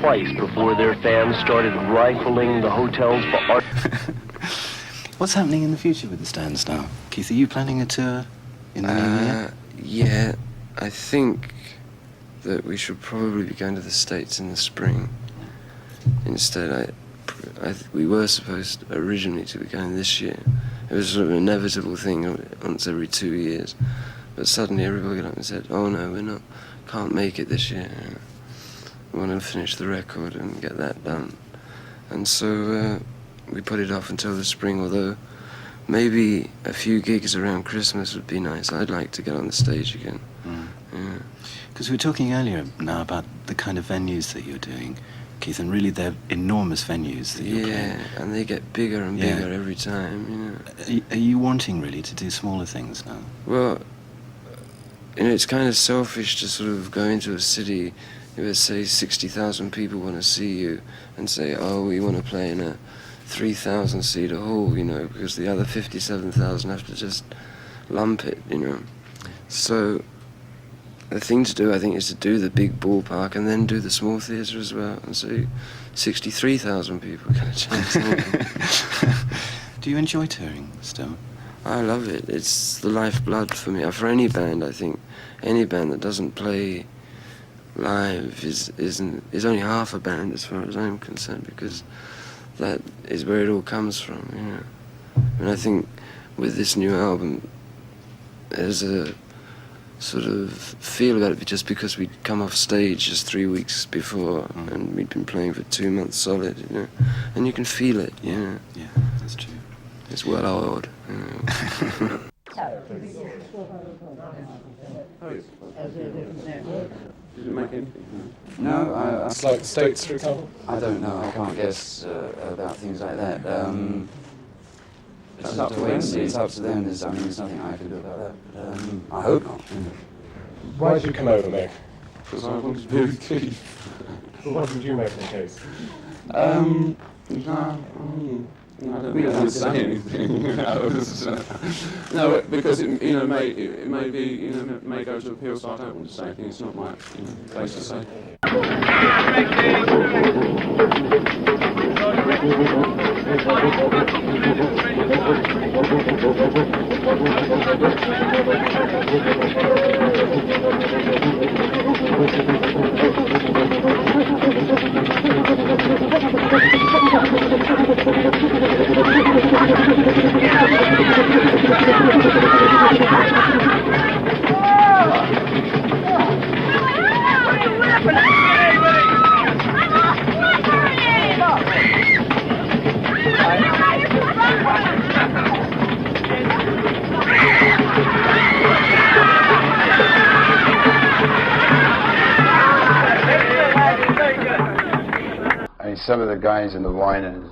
twice before their fans started rifling the hotels for art. What's happening in the future with the Stands now? Keith, are you planning a tour in the new year? Yeah, I think that we should probably be going to the States in the spring. Instead, we were supposed originally to be going this year. It was sort of an inevitable thing once every 2 years. But suddenly everybody got up and said, oh no, can't make it this year. We want to finish the record and get that done. And so we put it off until the spring, although maybe a few gigs around Christmas would be nice. I'd like to get on the stage again. Because we were talking earlier now about the kind of venues that you're doing, Keith, and really they're enormous venues that you're playing. Yeah, and they get bigger and bigger every time, you know. Are you wanting really to do smaller things now? Well, you know, it's kind of selfish to sort of go into a city, let's say 60,000 people want to see you, and say, oh, we want to play in a 3,000-seater hall, you know, because the other 57,000 have to just lump it, you know. So the thing to do, I think, is to do the big ballpark and then do the small theatre as well, and so 63,000 people get a chance. Do you enjoy touring still? I love it. It's the lifeblood for me. For any band, I think, any band that doesn't play live is only half a band as far as I'm concerned, because that is where it all comes from, you know. And I think with this new album, there's a sort of feel about it just because we'd come off stage just 3 weeks before and we'd been playing for 2 months solid, you know, and you can feel it, you know. Yeah, that's true. It's well oiled, you know. Did it make anything? No, It's like the States, for example? I don't know. I can't guess about things like that. It's up to them. It's up to them. There's nothing I can do about that. I hope not. Why did you come over, Meg? Because I wanted to be with Keith. What did you make in the case? I don't say anything. No, because it may be, may go to appeal, so I don't want to say anything. It's not my place to say. Some of the guys in the Whiners,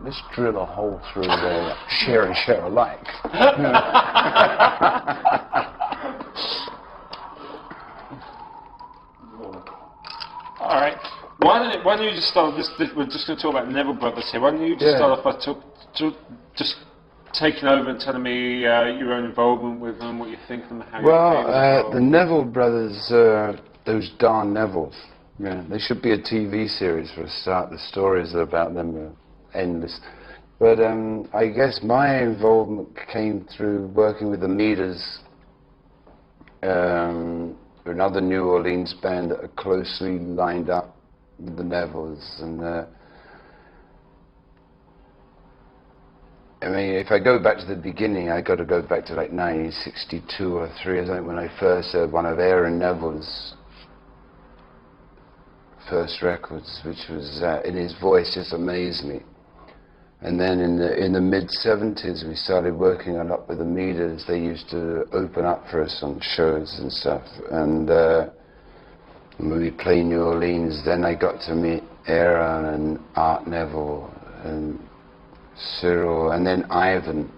let's drill a hole through there, share and share alike. All right. Why don't you just start? We're just going to talk about Neville Brothers here. Why don't you just start off by just taking over and telling me your own involvement with them, what you think of them, how you the Neville Brothers, those darn Nevilles. Yeah, there should be a TV series for a start. The stories about them are endless. But I guess my involvement came through working with the Meters, another New Orleans band that are closely lined up with the Nevilles. And I mean, if I go back to the beginning, I got to go back to like 1962 or 3, I think, when I first heard one of Aaron Neville's first records, which was in his voice just amazed me. And then in the mid-70s we started working a lot with the Meters. They used to open up for us on shows and stuff, and when we played New Orleans, then I got to meet Aaron and Art Neville and Cyril, and then Ivan,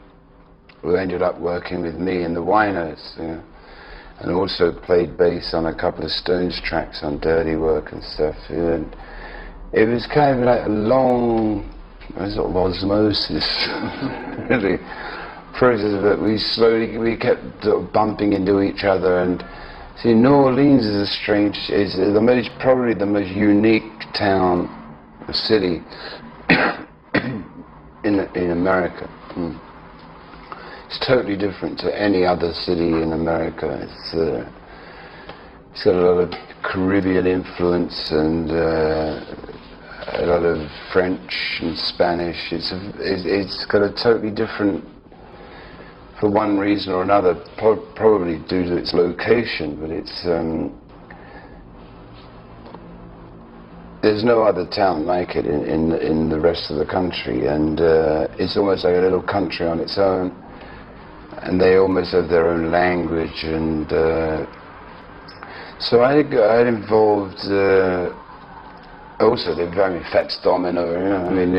who ended up working with me in the Whiners, you know, and also played bass on a couple of Stones tracks on Dirty Work and stuff. And it was kind of like a long sort of osmosis, really, process, but we kept sort of bumping into each other, and See, New Orleans is probably the most unique town, city in America. It's totally different to any other city in America. It's got a lot of Caribbean influence and a lot of French and Spanish. It's got a totally different, for one reason or another, probably due to its location, but there's no other town like it in the rest of the country, and it's almost like a little country on its own, and they almost have their own language, and so I got involved. Also, Fats Domino. You know, I mean,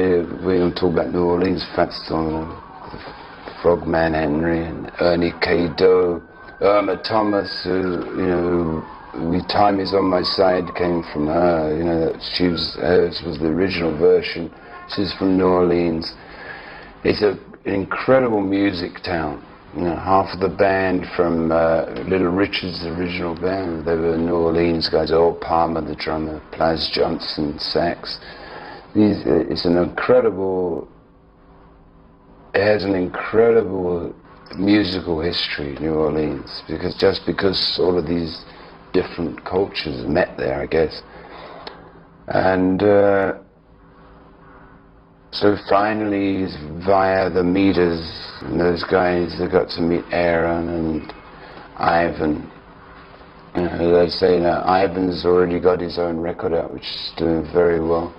we don't talk about New Orleans. Fats Domino, Frogman Henry, and Ernie K. Doe, Irma Thomas, who Time Is On My Side came from her. You know, hers was the original version. She's from New Orleans. It's an incredible music town. You know, half of the band from Little Richard's original band, they were New Orleans guys. Earl Palmer, the drummer, Plas Johnson, sax. It's an incredible. It has an incredible musical history, New Orleans, because all of these different cultures met there, I guess. And so finally, via the Meters and those guys, I got to meet Aaron and Ivan. You know, they say now Ivan's already got his own record out, which is doing very well.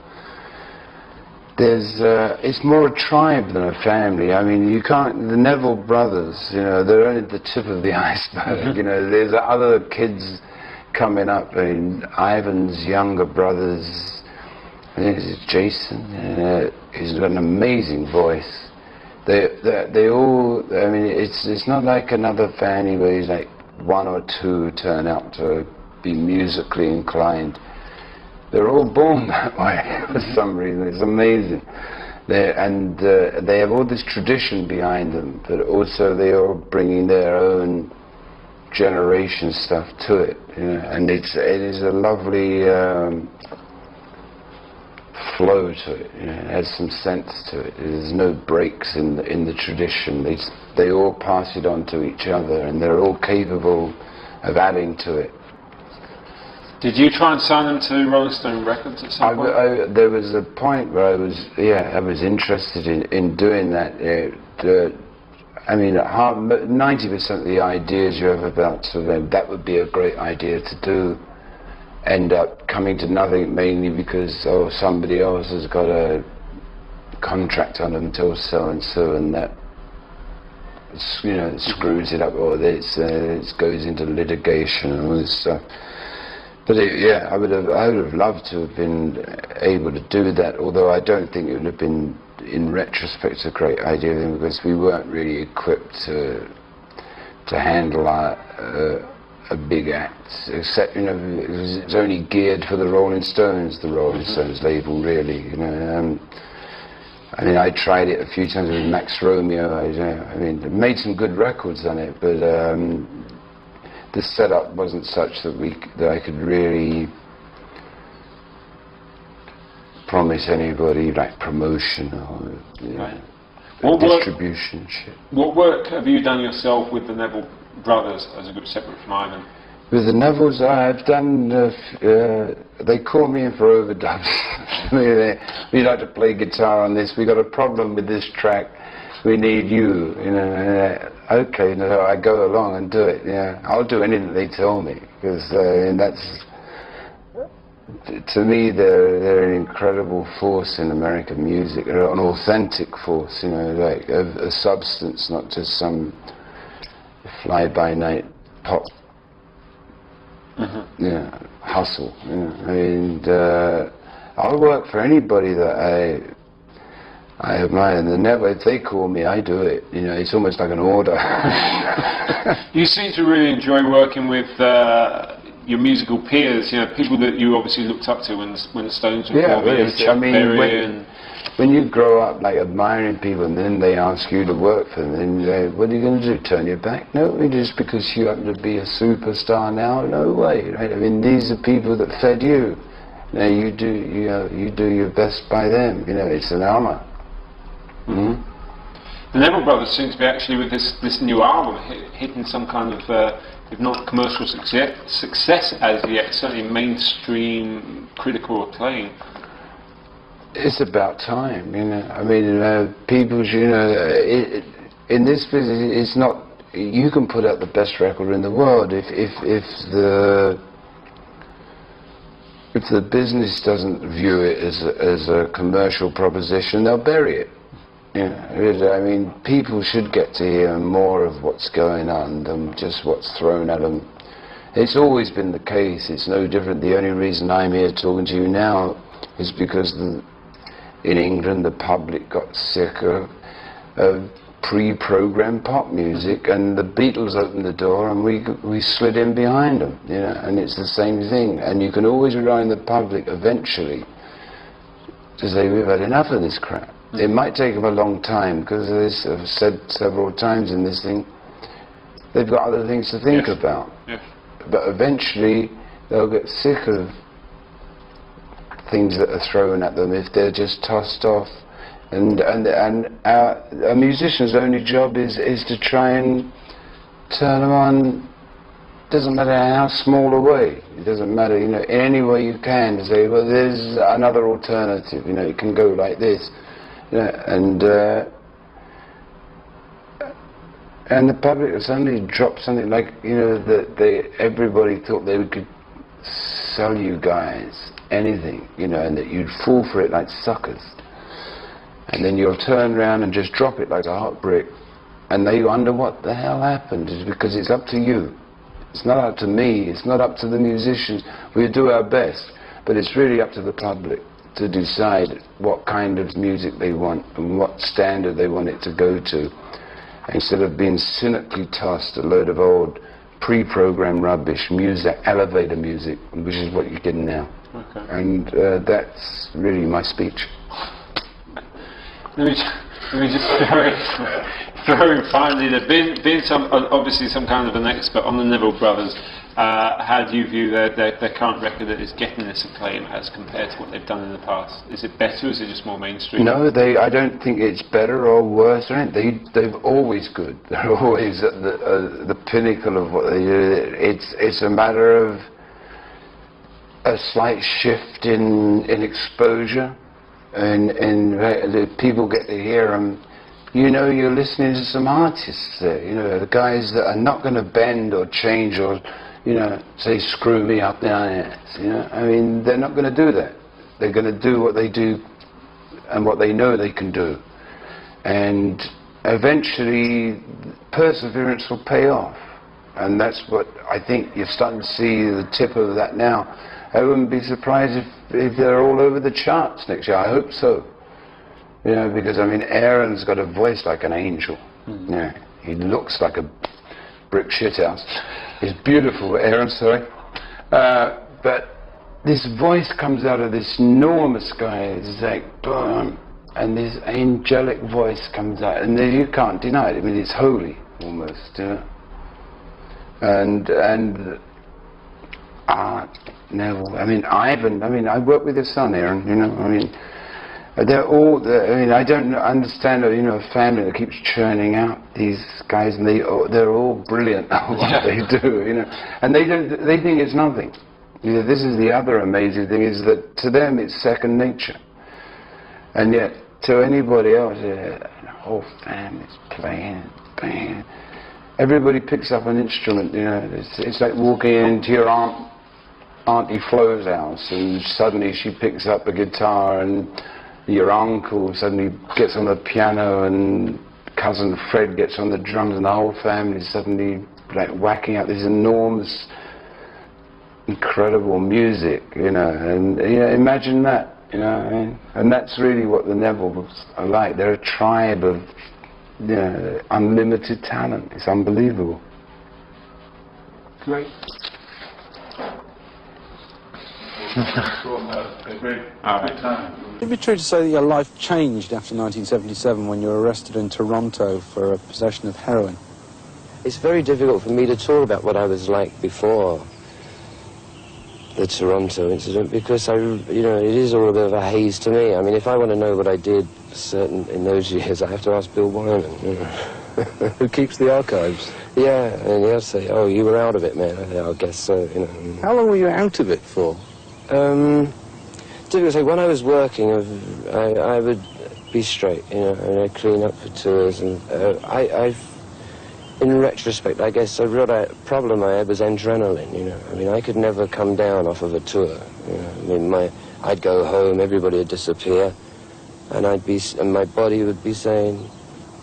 It's more a tribe than a family. I mean, the Neville brothers, you know, they're only the tip of the iceberg. You know, there's other kids coming up. I mean, Ivan's younger brothers, I think it's Jason. He's got an amazing voice. They all. I mean, it's not like another family where he's like one or two turn out to be musically inclined. They're all born that way for some reason. It's amazing. They have all this tradition behind them, but also they are bringing their own generation stuff to it. You know? And it is a lovely flow to it. You know? It has some sense to it. There's no breaks in the tradition. They all pass it on to each other, and they're all capable of adding to it. Did you try and sign them to Rolling Stone Records at some point? There was a point where I was interested in doing that. I mean, 90% of the ideas you have about that would be a great idea to do end up coming to nothing, mainly because somebody else has got a contract on them till so and so, and that screws it up, or it goes into litigation and all this stuff. But I would have loved to have been able to do that, although I don't think it would have been, in retrospect, a great idea, because we weren't really equipped to handle a big act, except, you know, it was only geared for the Rolling Stones label, really. You know, I mean, I tried it a few times with Max Romeo. I mean, made some good records on it, but the setup wasn't such that I could really promise anybody like promotion or distribution shit. What work have you done yourself with the Neville brothers as a group separate from Ivan? With the Nevilles, I've done. They call me in for overdubs. We like to play guitar on this. We got a problem with this track. We need you, you know. Okay, no, I go along and do it. Yeah, I'll do anything they tell me, because that's, to me, they're an incredible force in American music. They're an authentic force, you know, like a substance, not just some fly-by-night pop. Hustle. You know. And I'll work for anybody that I admire, and if they call me, I do it. You know, it's almost like an order. You seem to really enjoy working with your musical peers. You know, people that you obviously looked up to when the Stones were forming. I mean, Chuck Berry and when you grow up like admiring people and then they ask you to work for them, then you go, what are you going to do, turn your back? No, just because you happen to be a superstar now, no way, right? I mean, these are people that fed you. Now you do your best by them, it's an honour. Mm-hmm. The Neville Brothers seem to be actually, with this new album, hitting some kind of, if not commercial success as yet, certainly mainstream critical acclaim. It's about time, I mean, people, in this business, it's not. You can put out the best record in the world if the business doesn't view it as a commercial proposition, they'll bury it. I mean, people should get to hear more of what's going on than just what's thrown at them. It's always been the case. It's no different. The only reason I'm here talking to you now is because in England the public got sick of pre-programmed pop music, and the Beatles opened the door and we slid in behind them, and it's the same thing. And you can always rely on the public eventually to say, we've had enough of this crap. It might take them a long time, because as I've said several times in this thing, they've got other things to think about. Yes. But eventually they'll get sick of things that are thrown at them if they're just tossed off. And a musician's only job is to try and turn them on. Doesn't matter how small a way. It doesn't matter, in any way you can, to say, well, there's another alternative. It can go like this, and the public suddenly dropped something like, that everybody thought they could sell you guys anything, and that you'd fall for it like suckers. And then you'll turn around and just drop it like a hot brick, and they wonder what the hell happened. It's because it's up to you. It's not up to me, it's not up to the musicians. We'll do our best, but it's really up to the public to decide what kind of music they want and what standard they want it to go to, instead of being cynically tossed a load of old pre-programmed rubbish music, elevator music, which is what you're getting now. Okay. And that's really my speech. Let me just very finally, being obviously some kind of an expert on the Neville Brothers, how do you view their current record that is getting this acclaim as compared to what they've done in the past? Is it better, or is it just more mainstream? No, I don't think it's better or worse. They're always good. They're always at the pinnacle of what they do. It's a matter of a slight shift in exposure. And the people get to hear them. You're listening to some artists there, the guys that are not going to bend or change or, say, screw me up the ass, I mean, they're not going to do that. They're going to do what they do and what they know they can do. And eventually, perseverance will pay off. And that's what I think you're starting to see the tip of that now. I wouldn't be surprised if they're all over the charts next year. I hope so. Because I mean, Aaron's got a voice like an angel. He looks like a brick shithouse. He's beautiful, Aaron, sorry. But this voice comes out of this enormous guy. It's like, boom, and this angelic voice comes out, and you can't deny it. I mean, it's holy almost. And Neville, I mean, Ivan, I work with his son, Aaron, they're all, I don't understand, a family that keeps churning out these guys, and they're all brilliant at what they do, and they think it's nothing. This is the other amazing thing, is that to them it's second nature, and yet to anybody else, the whole family's playing. Everybody picks up an instrument, it's like walking into your Auntie Flo's house, and suddenly she picks up a guitar, and your uncle suddenly gets on the piano, and cousin Fred gets on the drums, and the whole family is suddenly like whacking out this enormous, incredible music, and imagine that, and that's really what the Nevilles are like. They're a tribe of unlimited talent. It's unbelievable. Great. It'd be true to say that your life changed after 1977 when you were arrested in Toronto for possession of heroin. It's very difficult for me to talk about what I was like before the Toronto incident because it is all a bit of a haze to me. I mean, if I want to know what I did in those years, I have to ask Bill Wyman, Who keeps the archives? Yeah, and he'll say, "Oh, you were out of it, man." I guess so, How long were you out of it for? Difficult to say. When I was working, I would be straight, and I'd clean up for tours, and in retrospect, I guess the real problem I had was adrenaline, I mean, I could never come down off of a tour, I mean, I'd go home, everybody would disappear, and my body would be saying,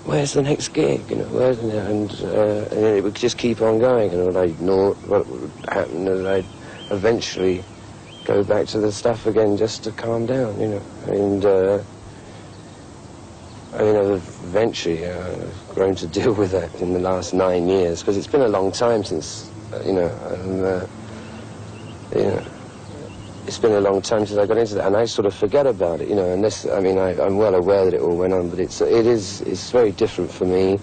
"Where's the next gig?" And it would just keep on going, and I'd ignore what would happen, and I'd eventually go back to the stuff again just to calm down, and eventually I've grown to deal with that in the last 9 years, because it's been a long time since, it's been a long time since I got into that, and I sort of forget about it, unless, I'm well aware that it all went on, but it's very different for me.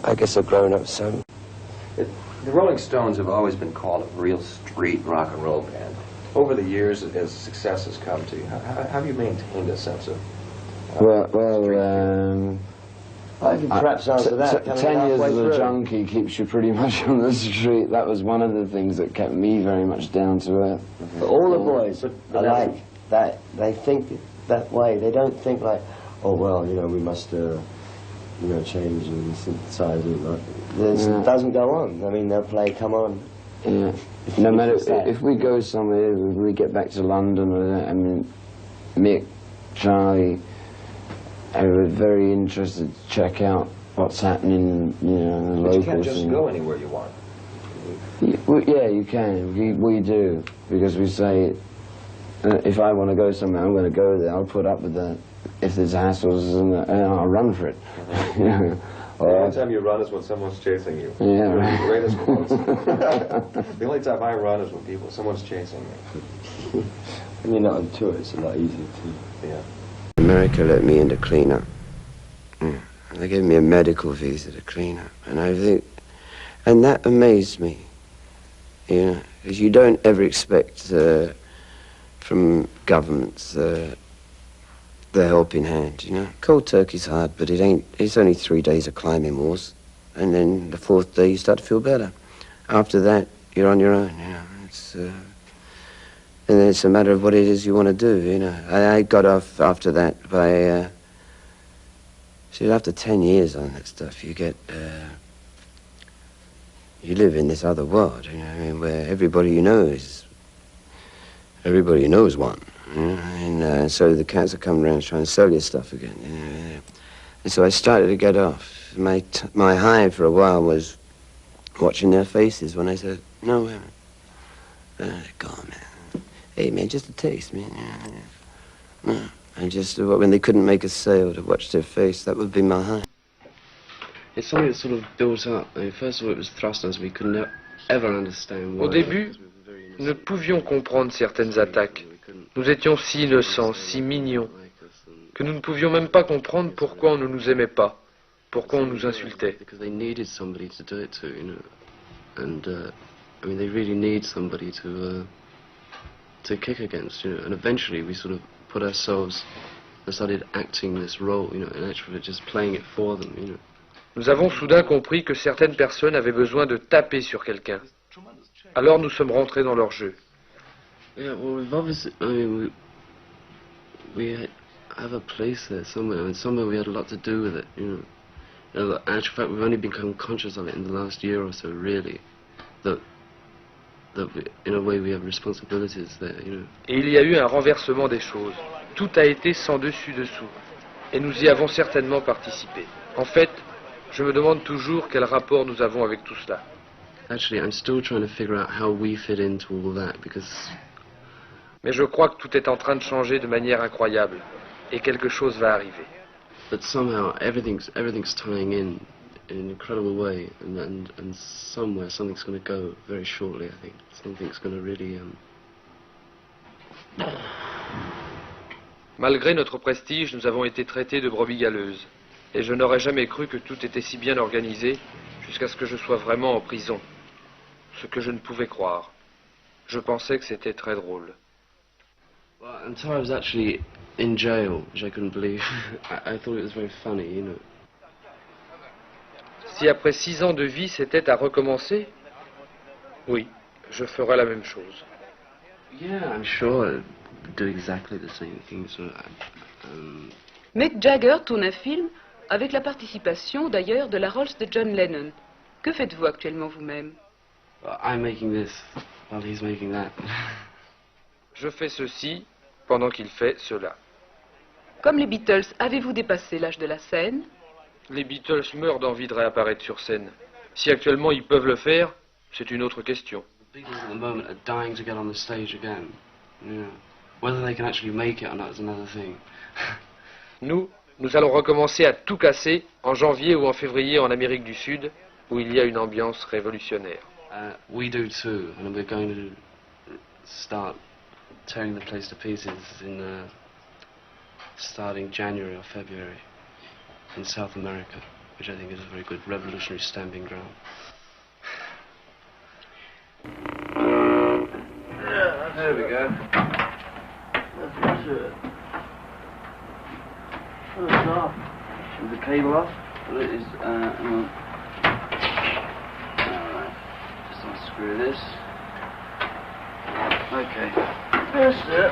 I guess I've grown up some. The Rolling Stones have always been called a real street rock and roll band. Over the years, as success has come to you, how have you maintained a sense of... I could perhaps answer that. 10 years as a junkie keeps you pretty much on the street. That was one of the things that kept me very much down to earth. But all the boys are like that. They think that way. They don't think like, oh, well, we must, change and synthesize it. It doesn't go on. I mean, they'll play, come on. Yeah. No matter if we go somewhere, if we get back to London, Mick, Charlie, I was very interested to check out what's happening, in the locals. But you can't just go anywhere you want. Yeah, you can. We do, because we say, if I want to go somewhere, I'm going to go there. I'll put up with that. If there's hassles, and I'll run for it. The only time you run is when someone's chasing you. Yeah, right. The greatest quotes. The only time I run is when someone's chasing me. When you're not on tour, it's a lot easier to... Yeah. America let me in to clean up. They gave me a medical visa to clean up, and that amazed me, because you don't ever expect from governments the helping hand, Cold turkey's hard, but it's only 3 days of climbing walls, and then the 4th day you start to feel better. After that, you're on your own, and then it's a matter of what it is you want to do, I got off after that by, after 10 years on that stuff, you get, you live in this other world, where everybody you know is one. And so the cats are coming around trying to sell you stuff again. And so I started to get off. My high for a while was watching their faces when I said, "No, women." They're gone, man. Hey, man, just a taste, man. Yeah. And just when they couldn't make a sale, to watch their face, that would be my high. It's something that sort of built up. First of all, it was thrust on us. We couldn't ever understand why. Au début, nous ne pouvions comprendre certaines attaques. Nous étions si innocents, si mignons, que nous ne pouvions même pas comprendre pourquoi on ne nous aimait pas, pourquoi on nous insultait. They needed somebody to do it to, and they really need somebody to kick against, and eventually we sort of put ourselves and started acting this role, and actually just playing it for them, Nous avons soudain compris que certaines personnes avaient besoin de taper sur quelqu'un. Alors nous sommes rentrés dans leur jeu. Yeah, well, we've obviously, we have a place there somewhere, and somewhere we had a lot to do with it, In actual fact, we've only become conscious of it in the last year or so, really, that we, in a way, we have responsibilities there, Et il y a eu un renversement des choses. Tout a été sans dessus-dessous. Et nous y avons certainement participé. En fait, je me demande toujours quel rapport nous avons avec tout cela. Actually, I'm still trying to figure out how we fit into all that, because... Mais je crois que tout est en train de changer de manière incroyable, et quelque chose va arriver. But somehow everything's tying in in an incredible way, and somewhere something's going to go very shortly. I think something's going to really. Malgré notre prestige, nous avons été traités de brebis galeuses. Et je n'aurais jamais cru que tout était si bien organisé jusqu'à ce que je sois vraiment en prison. Ce que je ne pouvais croire. Je pensais que c'était très drôle. Well, until I was actually in jail, which I couldn't believe, I thought it was very funny, you know. Si après 6 ans de vie, c'était à recommencer, oui, je ferais la même chose. Yeah, I'm sure I'd do exactly the same thing. So, Mick Jagger tourne un film avec la participation d'ailleurs de la Rolls de John Lennon. Que faites-vous actuellement vous-même? I'm making this while he's making that. Je fais ceci pendant qu'il fait cela. Comme les Beatles, avez-vous dépassé l'âge de la scène? Les Beatles meurent d'envie de réapparaître sur scène. Si actuellement ils peuvent le faire, c'est une autre question. The Beatles at the moment are dying to get on the stage again. Yeah. Whether they can actually make it or not is another thing. Nous allons recommencer à tout casser en janvier ou en février en Amérique du Sud, où il y a une ambiance révolutionnaire. We do too, and we're going to start tearing the place to pieces in starting January or February in South America, which I think is a very good revolutionary stamping ground. There we go. That's it. Oh, it's off. Is the cable off? Well, it is, hang on. Alright. Just unscrew this. Okay. That's it.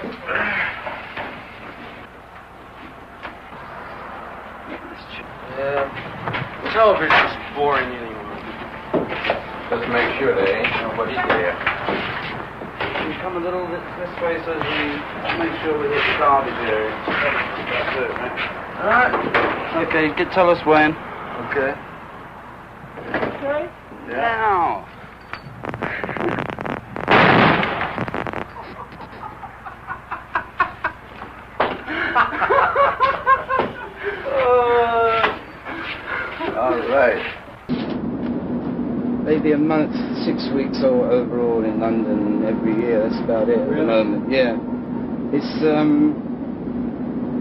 Yeah. Television's boring anyway. Just make sure there ain't nobody there. We come a little bit this way so we make sure we hit the garbage area. That's it, right? Alright. Okay, tell us when. Okay. Okay? Yeah. Now. Alright. Maybe a month, 6 weeks or overall in London every year. That's about it at the moment. Yeah. It's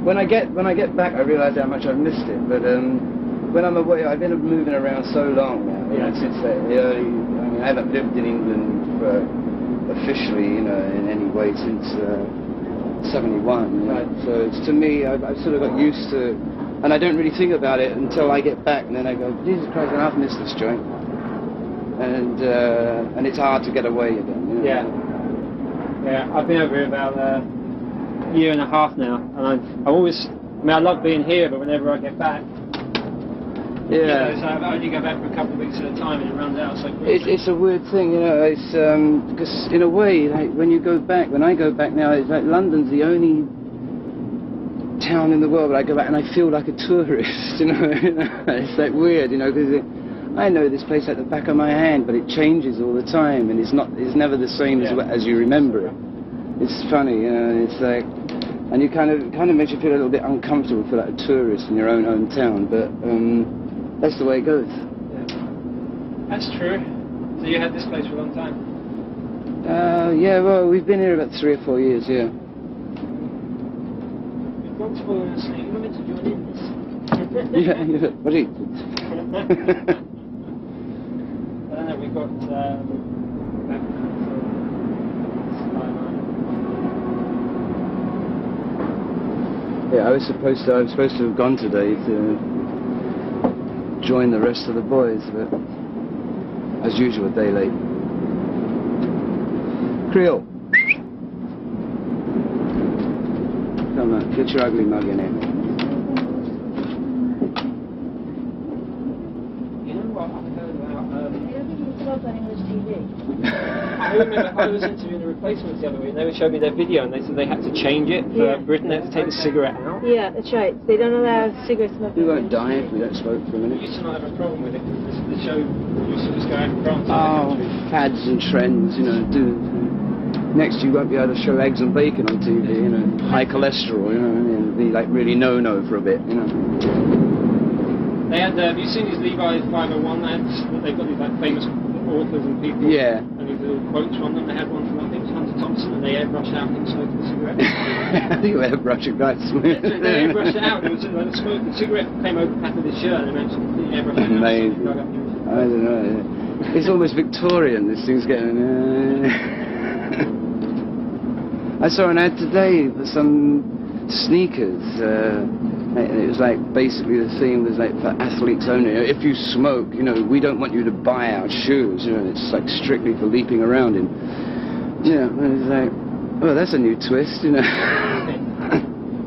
when I get back, I realise how much I've missed it. But when I'm away, I've been moving around so long now. You know, since the early. I mean, I haven't lived in England officially, you know, in any way since 71. Right. So it's, to me, I've sort of got used to, and I don't really think about it until I get back, and then I go, Jesus Christ, I've missed this joint. And it's hard to get away again. You know? Yeah, I've been over here about a year and a half now, and I've always, I mean, I love being here, but whenever I get back, yeah, you know, so I only go back for a couple of weeks at a time, and it runs out so quickly. It's a weird thing, you know. It's because in a way, like when you go back, when I go back now, it's like London's the only town in the world where I go back and I feel like a tourist. You know, it's like weird, you know, because I know this place like the back of my hand, but it changes all the time, and it's never the same as you remember it. It's funny, you know. It's like, and you kind of makes you feel a little bit uncomfortable for like a tourist in your own hometown, but that's the way it goes. That's true. So you had this place for a long time? Yeah, well, we've been here about 3 or 4 years, yeah. You've got to fall asleep. You want me to join in this? Yeah, what do you... I don't know, we've got yeah, I was supposed to have gone today to join the rest of the boys, but as usual, a day late. Creole. Come on, get your ugly mug in here. I remember I was interviewing the Replacements the other week, and they would show me their video, and they said they had to change it for Britain. They had to take the cigarette out. Yeah, that's right. They don't allow cigarette smoking. We won't die if we don't smoke for a minute. We used to not have a problem with it, because the show used to just go out in France. Fads and trends, you know. Next, you won't be able to show eggs and bacon on TV, you know. High cholesterol, you know. It'll be like really no-no for a bit, you know. They had, have you seen these Levi 501 ads? They've got these like famous authors and people. Yeah. And these little quotes from them. They had one from, I think it was Hunter Thompson, and they airbrush out and smoke the cigarette. You airbrush it right smooth. They airbrush it out. It was like the smoke, the cigarette came over the back of his shirt, and they mentioned the airbrush it out. Amazing. I don't know. It's almost Victorian, this thing's getting... I saw an ad today for some sneakers. It was like, basically the theme was like for athletes only. If you smoke, you know, we don't want you to buy our shoes. You know, it's like strictly for leaping around in. You know, and it's like, oh, that's a new twist, you know.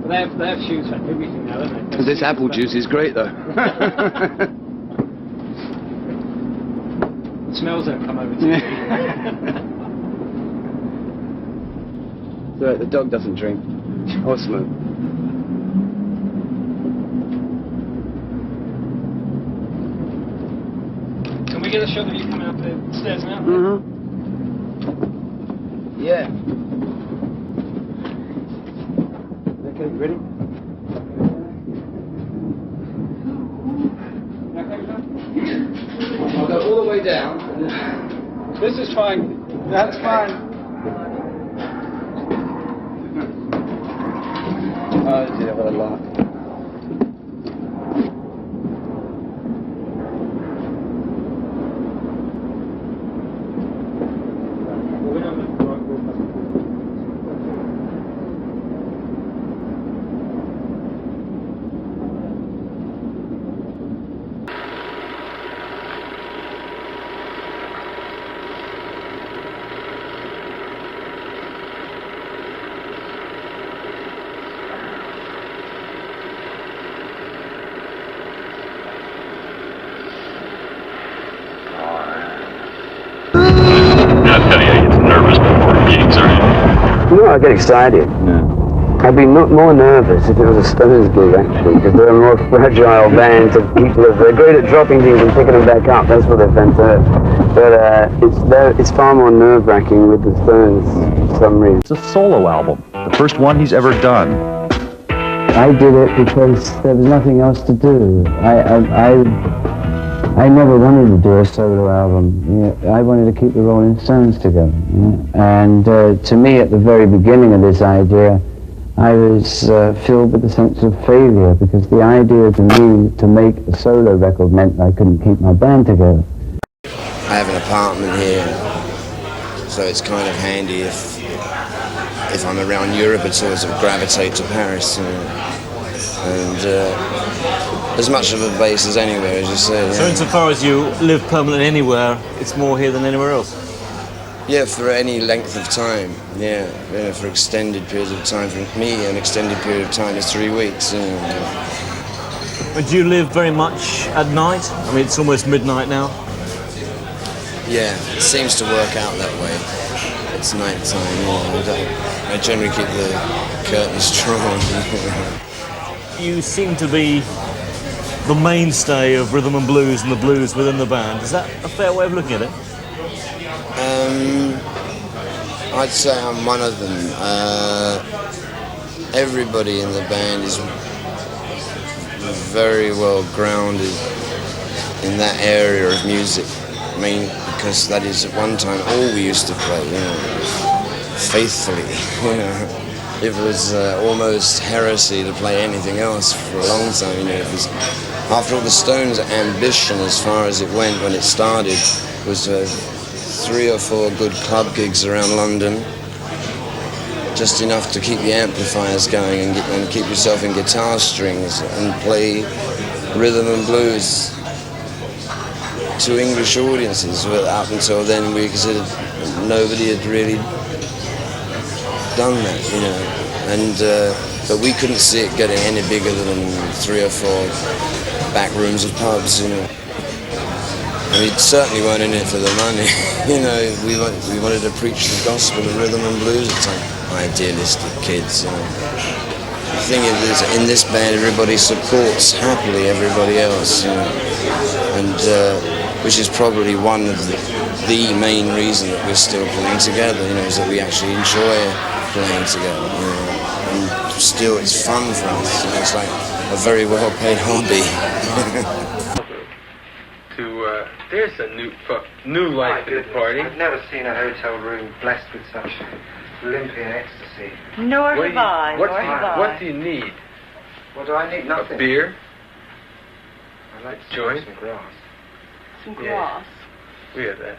Well, they have shoes for everything now, don't they? This apple juice is great, though. Smells don't come over to me. So the dog doesn't drink or smoke. Can we get a shot of you coming up the stairs now? Mm-hmm. Yeah. Okay, ready? I'll go all the way down. This is fine. That's fine. Oh dear, what a lark. No, I get excited. I'd be more nervous if it was a Stones gig, actually, because they're a more fragile band. They're great at dropping things and picking them back up. That's what they're fantastic. But it's far more nerve-wracking with the Stones for some reason. It's a solo album, the first one he's ever done. I did it because there was nothing else to do. I never wanted to do a solo album. You know, I wanted to keep the Rolling Stones together. You know? And to me, at the very beginning of this idea, I was filled with a sense of failure because the idea to me to make a solo record meant I couldn't keep my band together. I have an apartment here, so it's kind of handy if I'm around Europe at all, sort of gravitate to Paris. You know? And as much of a base as anywhere, as you say. So insofar as you live permanently anywhere, it's more here than anywhere else? Yeah, for any length of time, yeah. For extended periods of time. For me, an extended period of time is 3 weeks. But do you live very much at night? I mean, it's almost midnight now. Yeah, it seems to work out that way. It's night time, I generally keep the curtains drawn. You seem to be the mainstay of rhythm and blues and the blues within the band. Is that a fair way of looking at it? I'd say I'm one of them. Everybody in the band is very well grounded in that area of music. I mean, because that is at one time all we used to play, you know, faithfully, you know. It was almost heresy to play anything else for a long time, you know. It was, after all, the Stones' ambition as far as it went when it started was 3 or 4 good club gigs around London, just enough to keep the amplifiers going and keep yourself in guitar strings and play rhythm and blues to English audiences. But up until then, we considered nobody had really done that, you know. And but we couldn't see it getting any bigger than 3 or 4 back rooms of pubs, you know. We certainly weren't in it for the money, you know. We wanted to preach the gospel of rhythm and blues at some idealistic kids, you know. The thing is, in this band, everybody supports happily everybody else, you know. And which is probably one of the main reason that we're still playing together, you know, is that we actually enjoy playing together, you know. And still, it's fun for us, you know. It's like a very well-paid hobby. there's a new life at the party. I've never seen a hotel room blessed with such Olympian ecstasy. Nor have I. What do you need? What do I need? Nothing. A beer? I'd like to joint? some grass. Some Yeah. grass. We have that.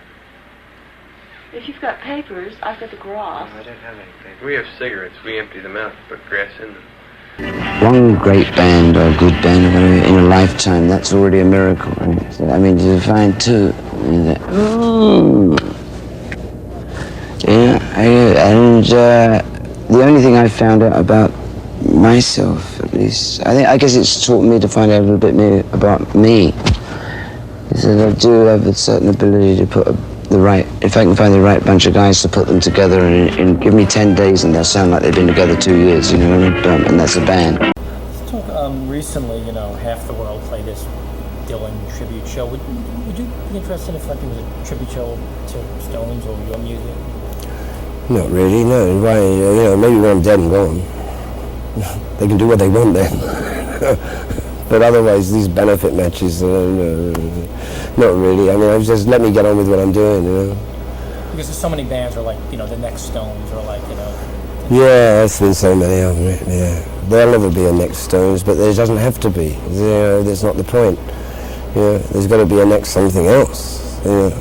If you've got papers, I've got the grass. No, I don't have anything. We have cigarettes. We empty them out, put grass in them. One great band or good band or whatever in a lifetime, that's already a miracle, right? I mean, to find two, ooh. Yeah, and the only thing I found out about myself, at least, I guess it's taught me to find out a little bit more about me, is that I do have a certain ability to put if I can find the right bunch of guys to put them together and give me 10 days and they'll sound like they've been together 2 years, you know what I mean? And that's a band. Let's talk, recently, half the world played this Dylan tribute show. Would you be interested if there was a tribute show to Stones or your music? Not really, no. Why, maybe when I'm dead and gone. They can do what they want then. But otherwise, these benefit matches, not really. I mean, just let me get on with what I'm doing, Because there's so many bands are like, the next Stones or like, Yeah, there's been so many of them, yeah. There'll never be a next Stones, but there doesn't have to be. That's not the point. There's got to be a next something else. But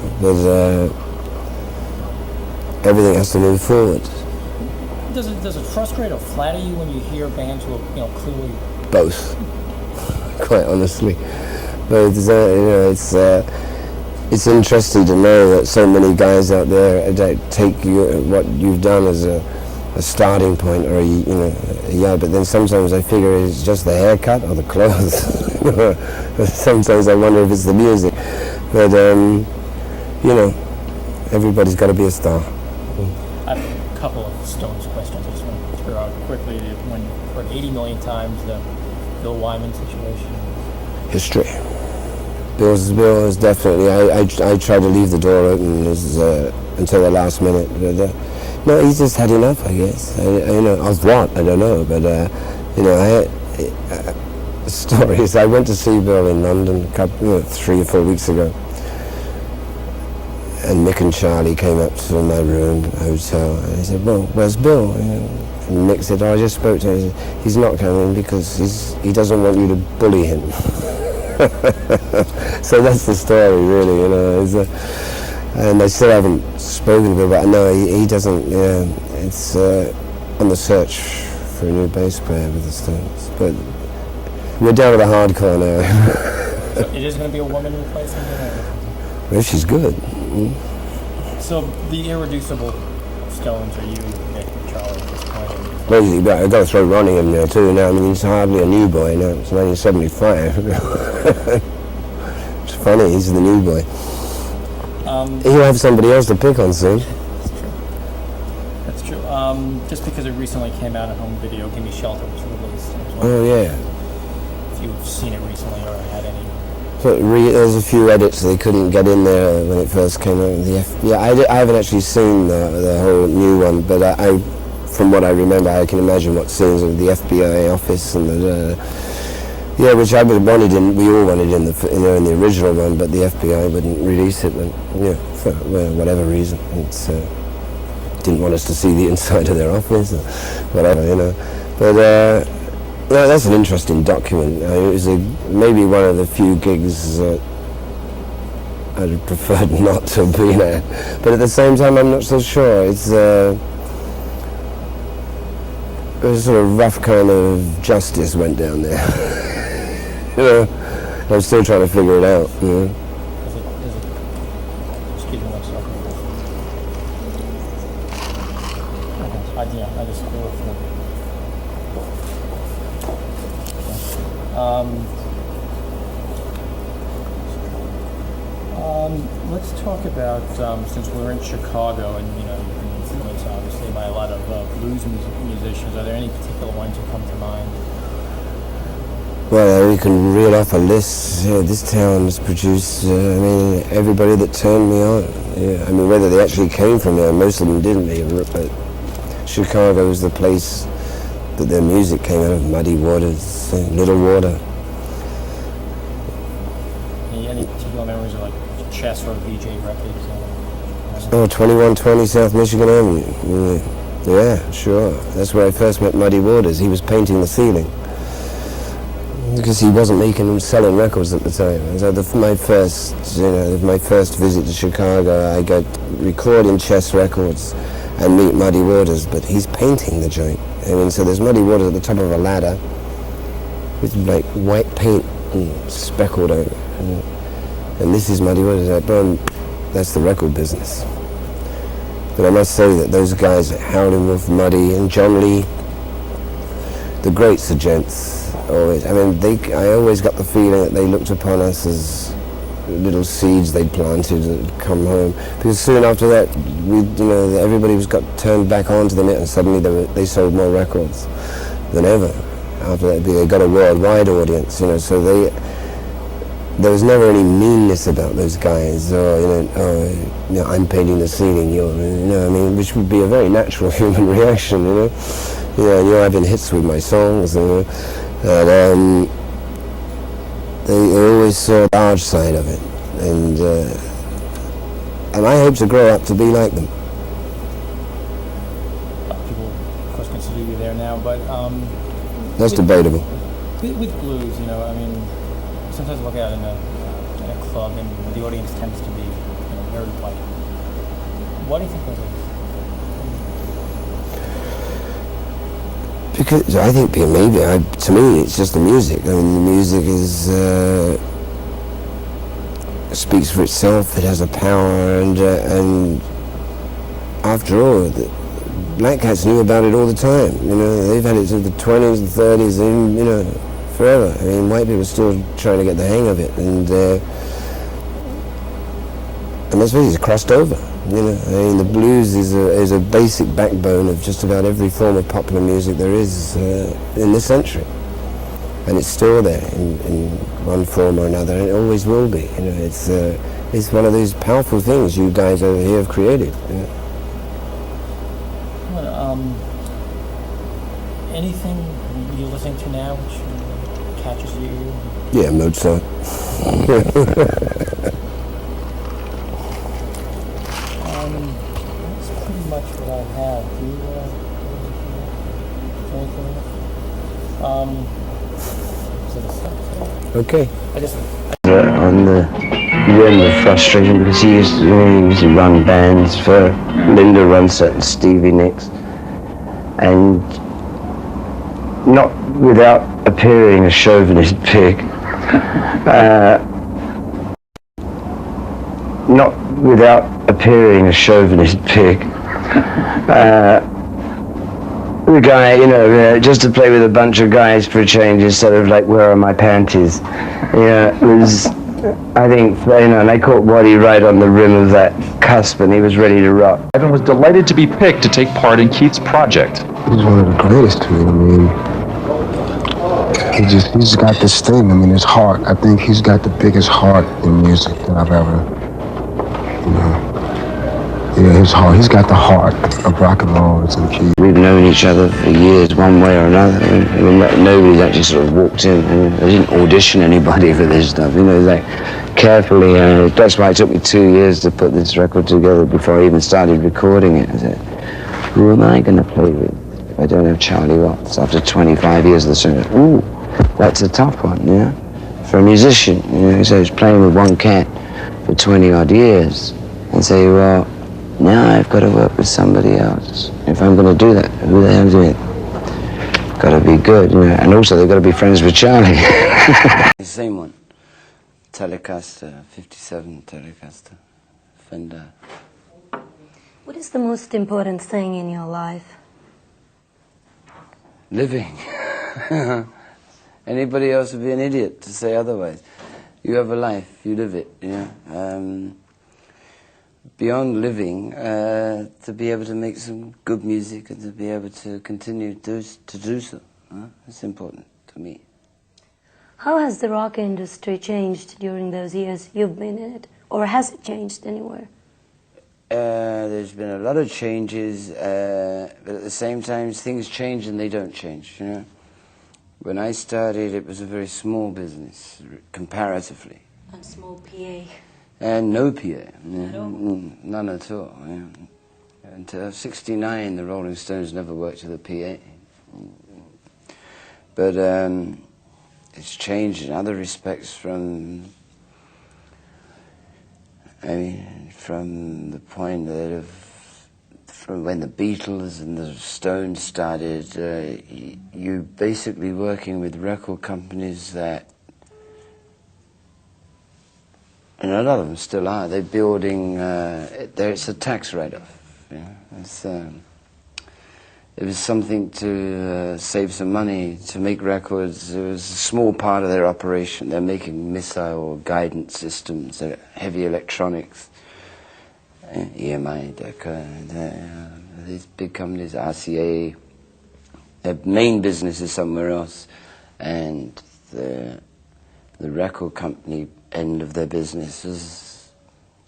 everything has to move forward. Does it frustrate or flatter you when you hear bands who are, clearly... Both, quite honestly. But it's interesting to know that so many guys out there take what you've done as a starting point, or but then sometimes I figure it's just the haircut or the clothes. Sometimes I wonder if it's the music. But everybody's got to be a star. I have a couple of Stones questions I just want to throw out quickly. When you've heard 80 million times the Bill Wyman situation. History. Bill is definitely. I tried to leave the door open until the last minute. But, no, he's just had enough, I guess. Of what? I don't know. But the story is, I went to see Bill in London 3 or 4 weeks ago, and Mick and Charlie came up to my room, hotel, and he said, "Well, where's Bill?" And Mick said, "Oh, I just spoke to him. He's not coming because he doesn't want you to bully him." So that's the story, really. And I still haven't spoken to him, but I know he doesn't. It's on the search for a new bass player with the Stones, but we're down to the hardcore now. So it is going to be a woman replacing him? Well, she's good. So the irreducible Stones are you, Mick, and Charlie at this point? Well, I've got to throw Ronnie in there too now. I mean, he's hardly a new boy now. It's 1975. It's funny, he's the new boy. He'll have somebody else to pick on soon. That's true. Just because it recently came out, a home video, Give Me Shelter, was released. Oh, yeah. If you've seen it recently or had any... So there's a few edits they couldn't get in there when it first came out. I haven't actually seen the whole new one, but from what I remember, I can imagine what scenes of the FBI office and which I wanted in. We all wanted in the original one, but the FBI wouldn't release it, for whatever reason. Didn't want us to see the inside of their office, or whatever, But that's an interesting document. It was maybe one of the few gigs that I'd have preferred not to have been at. But at the same time, I'm not so sure. It was a sort of rough kind of justice went down there. I'm still trying to figure it out. Excuse me one second. I just feel it. Let's talk about, since we're in Chicago and, you've been influenced obviously by a lot of blues musicians, are there any particular ones that come to mind? Well, we can reel off a list. This town has produced, everybody that turned me on. Whether they actually came from there, most of them didn't, but Chicago was the place that their music came out of. Muddy Waters, Little Water. Any particular memories of like Chess or VJ Records? Oh, 2120 South Michigan Avenue. Yeah, sure. That's where I first met Muddy Waters. He was painting the ceiling. Because he wasn't selling records at the time. So my first visit to Chicago, I got recording Chess Records and meet Muddy Waters, but he's painting the joint. I mean, so there's Muddy Waters at the top of a ladder with like white paint speckled over. And this is Muddy Waters. That's the record business. But I must say that those guys, Howlin' Wolf, Muddy, and John Lee, the greats are gents. Always. I mean, I always got the feeling that they looked upon us as little seeds they'd planted and come home. Because soon after that, everybody got turned back onto the net, and suddenly they sold more records than ever. After that, they got a worldwide audience. So there was never any meanness about those guys. I'm painting the ceiling. Which would be a very natural human reaction. And you're having hits with my songs. And they always saw the large side of it, and I hope to grow up to be like them. People, of course, consider you there now, but that's debatable. With blues, sometimes I look out in a club and the audience tends to be very white. Why do you think that is? Because I think to me, it's just the music. I mean, the music speaks for itself. It has a power, and after all, the black cats knew about it all the time. They've had it since the 20s and 30s, and forever. I mean, white people are still trying to get the hang of it, and that's really crossed over. The blues is a basic backbone of just about every form of popular music there is in this century, and it's still there in one form or another, and it always will be. It's one of these powerful things you guys over here have created. Anything you're listening to now which catches you? Yeah, Mozart. That's pretty much what I have. Do you anything? Okay. On the rim of frustration, because he used to run bands for Linda Ronstadt and Stevie Nicks, and not without appearing a chauvinist pig. Not without appearing a chauvinist pig. The guy, just to play with a bunch of guys for a change instead of like, where are my panties? It was, I think, and I caught Waddy right on the rim of that cusp, and he was ready to rock. Ivan was delighted to be picked to take part in Keith's project. He's one of the greatest to me. He's got this thing, his heart. I think he's got the biggest heart in music that I've ever, his heart. He's got the heart of rock and roll. We've known each other for years, one way or another. Nobody's actually sort of walked in. I didn't audition anybody for this stuff. Like carefully. That's why it took me 2 years to put this record together before I even started recording it. I said, who am I going to play with if I don't have Charlie Watts after 25 years of the singer? Ooh, that's a tough one, for a musician. So he's playing with one cat for 20 odd years, and say, well, now I've got to work with somebody else. If I'm going to do that, who the hell's doing it? Got to be good, and also they've got to be friends with Charlie. The same one, Telecaster, 57 Telecaster, Fender. What is the most important thing in your life? Living. Anybody else would be an idiot to say otherwise. You have a life, you live it, Beyond living, to be able to make some good music and to be able to continue to do so. It's important to me. How has the rock industry changed during those years you've been in it? Or has it changed anywhere? There's been a lot of changes, but at the same time, things change and they don't change, When I started, it was a very small business, comparatively. And small PA. And no PA, none at all. Yeah. Until '69, the Rolling Stones never worked with a PA. But it's changed in other respects from the point that from when the Beatles and the Stones started, you basically working with record companies that, and a lot of them still are, they're building, it's a tax write-off. You know? It was something to save some money, to make records. It was a small part of their operation. They're making missile guidance systems, heavy electronics, EMI, Decca, these big companies, RCA. Their main business is somewhere else, and the record company end of their business is,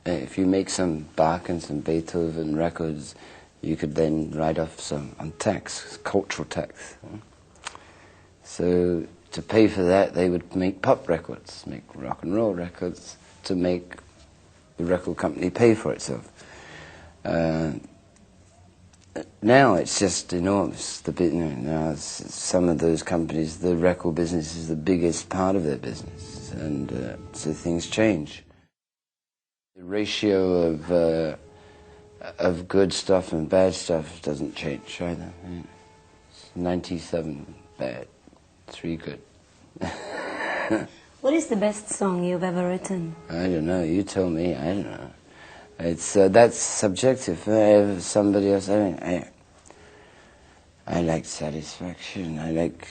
if you make some Bach and some Beethoven records, you could then write off some on tax, cultural tax. So to pay for that, they would make pop records, make rock and roll records, to make the record company pay for itself. Now it's just enormous. Now some of those companies, the record business is the biggest part of their business, and so things change. The ratio of good stuff and bad stuff doesn't change either. It's 97 bad, 3 good. What is the best song you've ever written? I don't know. You tell me. I don't know. It's that's subjective. Somebody else. I like Satisfaction. I like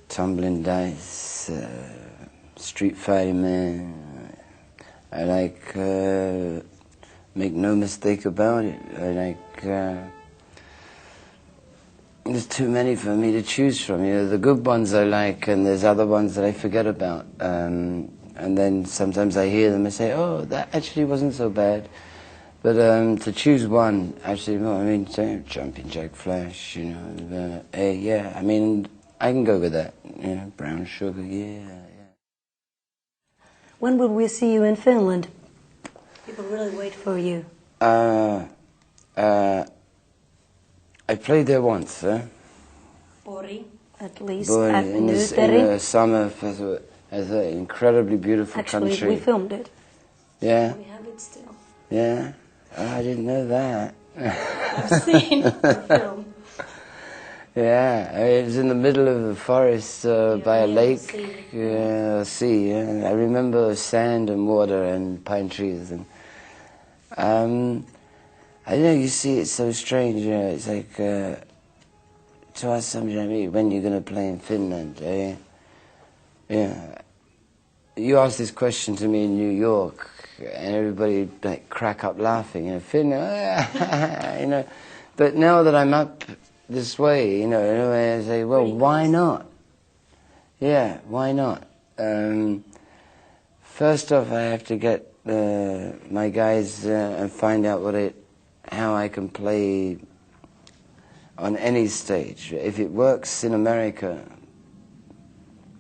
Tumbling Dice, Street Fighting Man. I like Make No Mistake About It. I like. There's too many for me to choose from. You know, the good ones I like, and there's other ones that I forget about. And then sometimes I hear them and say, "Oh, that actually wasn't so bad." But to choose one, actually, no, I mean, Jumping Jack Flash, you know, yeah, I mean, I can go with that. You know, Brown Sugar, yeah. When will we see you in Finland? People really wait for you. I played there once, Pori, at least. But At in the summer festival. It's an incredibly beautiful country. Actually, we filmed it. Yeah? We have it still. Yeah? Oh, I didn't know that. I've seen the film. Yeah, it was in the middle of the forest by a lake, sea. Yeah. I remember sand and water and pine trees. And I don't know, you see, it's so strange. You know, it's like, to ask somebody, when you're going to play in Finland, yeah. You asked this question to me in New York, and everybody like crack up laughing. You know, Finland, you know. But now that I'm up this way, you know, in a way I say, well, why not? Yeah, why not? First off, I have to get my guys and find out how I can play on any stage. If it works in America,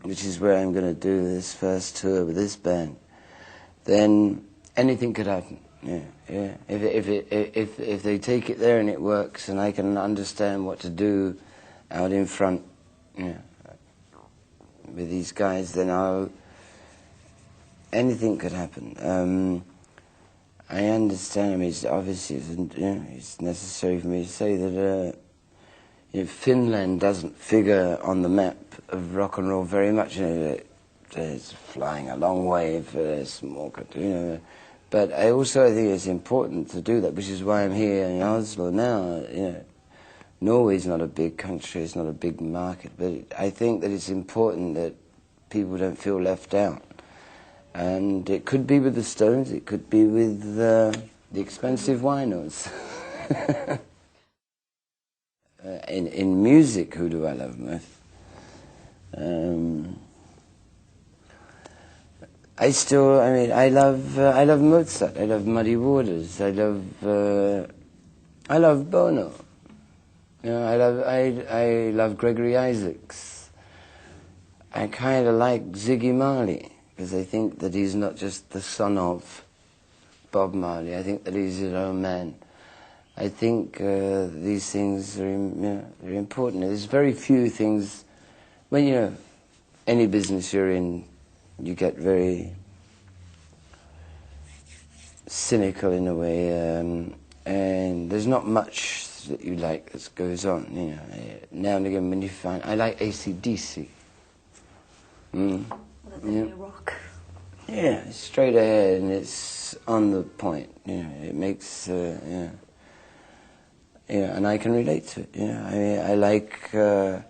which is where I'm going to do this first tour with this band, then anything could happen. Yeah. If they take it there and it works, and I can understand what to do out in front, with these guys, then anything could happen. I understand. I mean, obviously, it's necessary for me to say that Finland doesn't figure on the map of rock and roll very much. You know, it's flying a long way for a small country, you know. But I think it's important to do that, which is why I'm here in Oslo now. You know, Norway's not a big country, it's not a big market, but I think that it's important that people don't feel left out. And it could be with the Stones, it could be with the expensive winos. In music, who do I love most? I love Mozart. I love Muddy Waters. I love Bono. You know, I love Gregory Isaacs. I kind of like Ziggy Marley. because they think that he's not just the son of Bob Marley. I think that he's his own man. I think these things are very important. There's very few things, when you know, any business you're in, you get very cynical in a way, and there's not much that you like that goes on, you know. Now and again when you find, I like AC/DC. Rock. Yeah, it's straight ahead and it's on the point, you know, it makes, yeah, and I can relate to it, you know. I mean,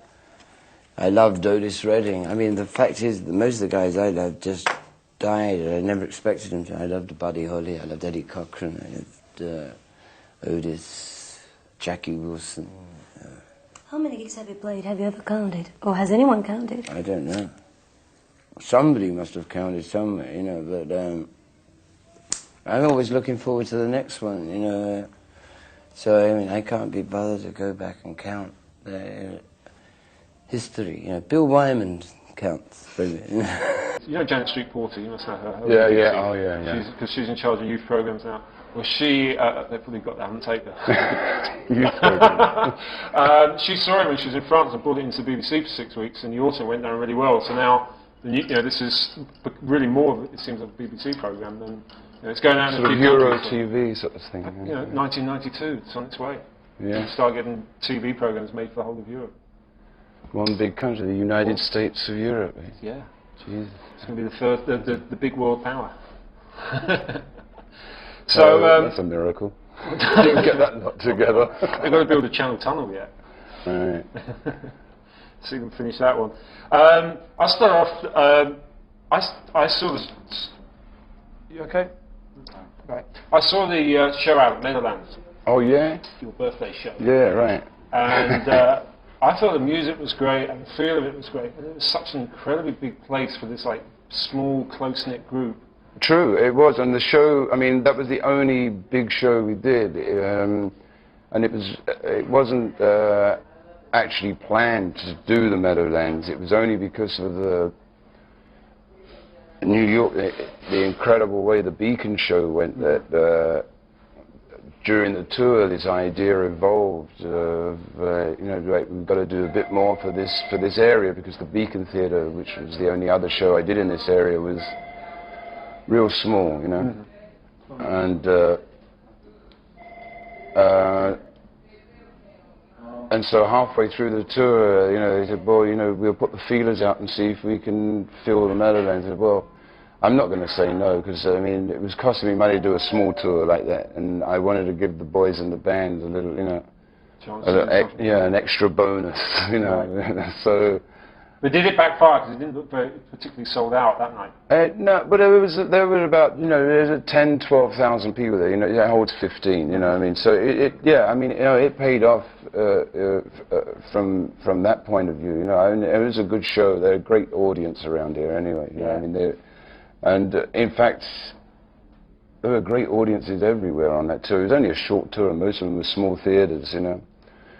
I loved Otis Redding. I mean, the fact is that most of the guys I loved just died. I never expected them to. I loved Buddy Holly, I loved Eddie Cochran, I loved Otis, Jackie Wilson. How many gigs have you played? Have you ever counted? Or has anyone counted? I don't know. Somebody must have counted somewhere, you know, but I'm always looking forward to the next one, you know. So, I mean, I can't be bothered to go back and count history, you know. Bill Wyman counts. You know Janet Street Porter, you must know her. Yeah, yeah, oh yeah, yeah. Because she's in charge of youth programs now. Well, she, they've probably got that on tape there. Youth program. She saw it when she was in France and brought it into the BBC for 6 weeks, and the autumn went down really well. So now, you know, this is really more of it seems like a BBC program than, you know, it's going out in sort a of few Euro countries. TV sort of thing. You know, 1992, it's on its way. Yeah. You start getting TV programs made for the whole of Europe. One big country, the United States of Europe. Eh? Yeah. Jesus. It's going to be the first, the big world power. So that's a miracle. Didn't get that lot together. They've got to build a Channel Tunnel yet. Right. See them finish that one. I'll start off. I saw this. You okay? Right. I saw the show out at Meadowlands. Oh yeah. Your birthday show. Yeah, right. And I thought the music was great and the feel of it was great. And it was such an incredibly big place for this like small, close-knit group. True, it was, and the show, I mean, that was the only big show we did, and it wasn't actually planned to do the Meadowlands. It was only because of the New York, the incredible way the Beacon show went, that during the tour this idea evolved of, you know, like, we've got to do a bit more for this area, because the Beacon Theatre, which was the only other show I did in this area, was real small, you know. And so halfway through the tour, you know, they said, well, you know, we'll put the feelers out and see if we can fill the Meadowlands. I said, well, I'm not going to say no, because, I mean, it was costing me money to do a small tour like that, and I wanted to give the boys in the band a little, you know, an extra bonus, you know. Right. So. But did it backfire? Because it didn't look very particularly sold out that night. No, but there were about, you know, there's 10, 12,000 people there. You know, it holds 15. You know what I mean? So yeah, I mean, you know, it paid off from that point of view. You know, I mean, it was a good show. There a great audience around here, anyway. You know, I mean, and in fact, there were great audiences everywhere on that tour. It was only a short tour, and most of them were small theatres. You know.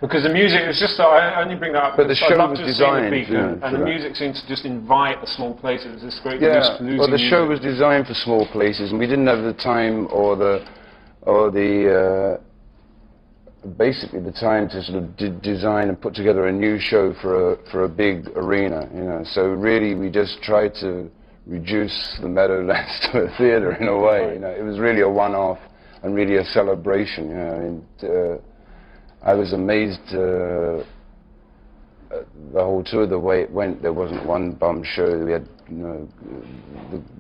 Because the music, it's just that I only bring that up. But the show was designed, and the music seemed to just invite a small place. It was this great. Yeah, well, the show was designed for small places, and we didn't have the time or basically the time to sort of design and put together a new show for a big arena. You know, so really we just tried to reduce the Meadowlands to a theatre in a way. You know, it was really a one-off and really a celebration. You know, and, I was amazed the whole tour, the way it went. There wasn't one bum show. We had, you know,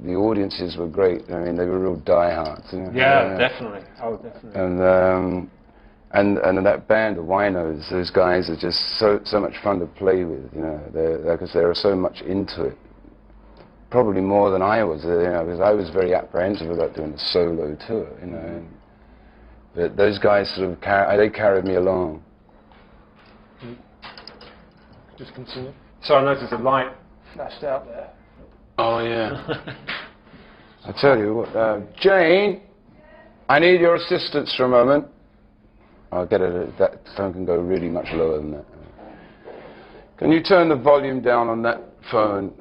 the audiences were great. I mean, they were real diehards. You know? Yeah, definitely. Oh, definitely. And that band, the Winos, those guys are just so much fun to play with. You know, because they are so much into it. Probably more than I was. You know, because I was very apprehensive about doing a solo tour. You know. But those guys sort of they carried me along. Just continue. So I noticed a light flashed out there. Oh yeah. I tell you what, Jane, I need your assistance for a moment. I'll get it. That phone can go really much lower than that. Can you turn the volume down on that phone?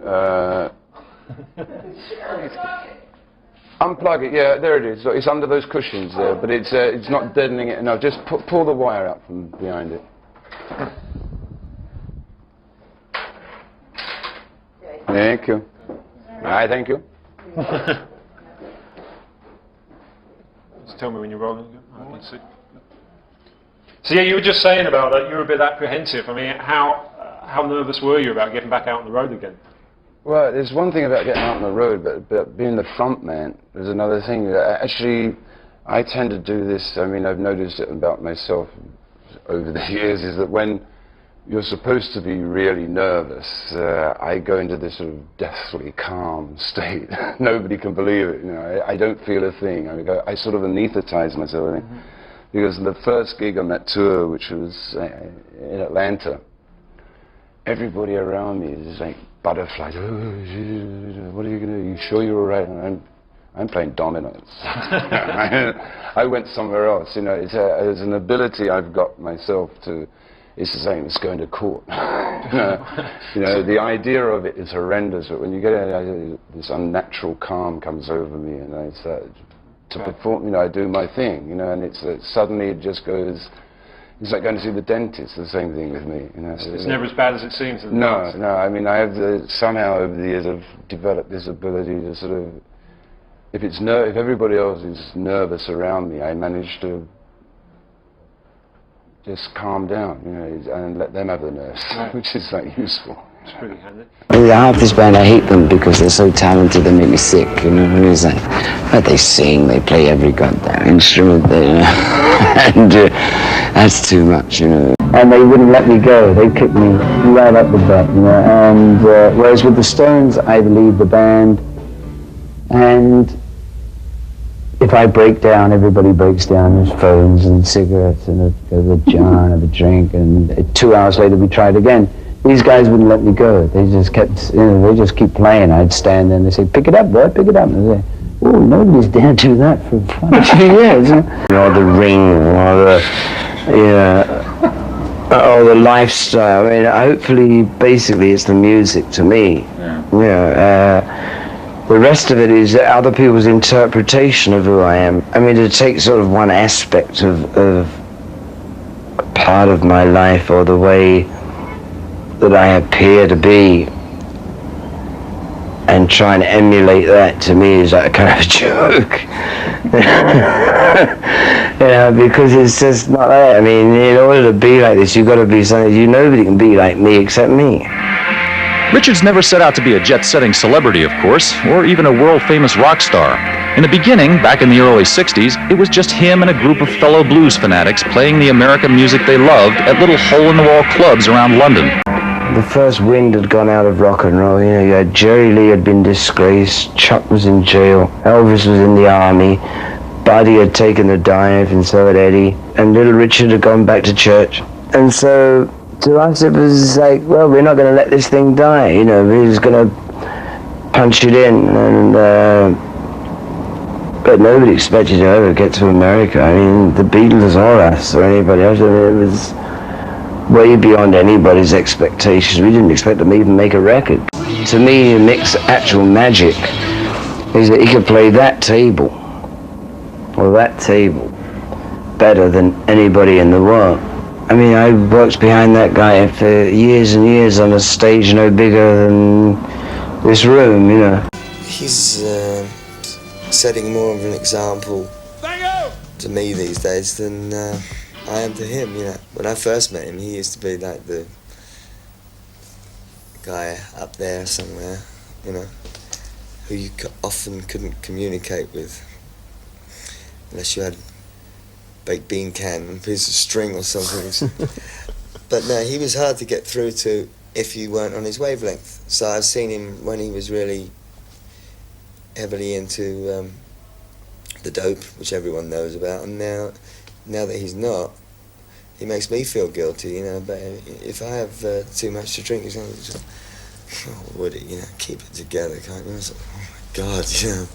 Unplug it, yeah, there it is. Look, it's under those cushions there, but it's not deadening it enough. Just pull the wire out from behind it. Thank you. Aye, thank you. Just tell me when you're rolling. I can see. So yeah, you were just saying about that. You were a bit apprehensive. I mean, how nervous were you about getting back out on the road again? Well, there's one thing about getting out on the road, but being the front man, there's another thing. Actually, I tend to do this. I mean, I've noticed it about myself over the years, is that when you're supposed to be really nervous, I go into this sort of deathly calm state. Nobody can believe it. You know, I don't feel a thing. I sort of anesthetize myself. I think. Because the first gig on that tour, which was in Atlanta, everybody around me is like butterflies. What are you going to do? You sure you're all right? And I'm playing dominoes. I went somewhere else. You know, it's an ability I've got myself to. It's the same as going to court. You know, the idea of it is horrendous, but when you get this unnatural calm comes over me, and it's to perform. You know, I do my thing. You know, and it's suddenly it just goes. It's like going to see the dentist. The same thing with me. You know, it's never as bad as it seems. No. I mean, I have somehow over the years I've developed this ability to sort of, if everybody else is nervous around me, I manage to just calm down, you know, and let them have the nerves, which is like useful. It's pretty handy. Half this band, I hate them because they're so talented, they make me sick, you know. And it's like, but they sing, they play every goddamn instrument, and that's too much, you know. And they wouldn't let me go. They kicked me right up the butt, you know. And whereas with the Stones, I'd leave the band, and if I break down, everybody breaks down. There's phones and cigarettes, and I'd go to the jar and have a drink, and 2 hours later we tried again. These guys wouldn't let me go. They just kept, you know, they just keep playing. I'd stand there and they'd say, "Pick it up, boy, pick it up." And I'd say, "Oh, nobody's dared do that for 2 years." You know, the Ring, or the lifestyle. I mean, hopefully, basically, it's the music to me. The rest of it is other people's interpretation of who I am. I mean, to take sort of one aspect of a part of my life, or the way that I appear to be, and trying to emulate that, to me is like a kind of a joke. You know, because it's just not that. I mean, in order to be like this, you've got to be something. Nobody can be like me except me. Richards never set out to be a jet-setting celebrity, of course, or even a world-famous rock star. In the beginning, back in the early 60s, it was just him and a group of fellow blues fanatics playing the American music they loved at little hole-in-the-wall clubs around London. The first wind had gone out of rock and roll. You know, you had Jerry Lee had been disgraced, Chuck was in jail, Elvis was in the army, Buddy had taken a dive, and so had Eddie, and Little Richard had gone back to church. And so to us it was like, well, we're not going to let this thing die, you know, we're just going to punch it in. And but nobody expected to ever get to America. I mean, the Beatles or us or anybody else, I mean, it was way beyond anybody's expectations. We didn't expect them to even make a record. To me, Mick's actual magic is that he could play that table, or that table, better than anybody in the world. I mean, I worked behind that guy for years and years on a stage no bigger than this room, you know. He's setting more of an example to me these days than I am to him, you know. When I first met him, he used to be like the guy up there somewhere, you know, who you often couldn't communicate with unless you had a baked bean can and a piece of string or something. But no, he was hard to get through to if you weren't on his wavelength. So I've seen him when he was really heavily into the dope, which everyone knows about, and now that he's not, he makes me feel guilty, you know. But if I have too much to drink, he's like, "Oh, Woody, you know, keep it together, can't you?" I was like, "Oh my God, you know."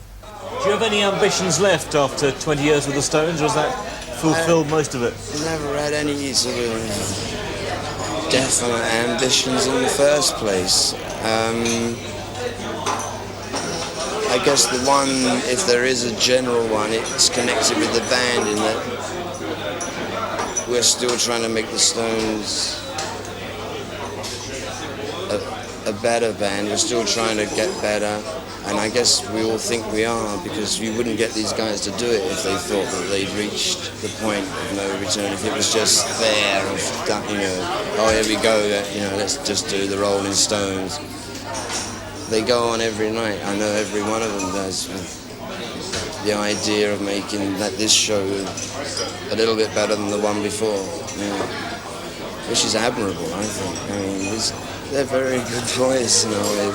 Do you have any ambitions left after 20 years with the Stones, or has that fulfilled most of it? Never had any sort of definite ambitions in the first place. I guess the one, if there is a general one, it's connected with the band in that we're still trying to make the Stones a better band. We're still trying to get better, and I guess we all think we are, because you wouldn't get these guys to do it if they thought that they'd reached the point of no return. If it was just there, you know, oh, here we go, you know, let's just do the Rolling Stones. They go on every night. I know every one of them does, with the idea of making this show a little bit better than the one before, you know, which is admirable, I think. I mean, they're very good boys in a way.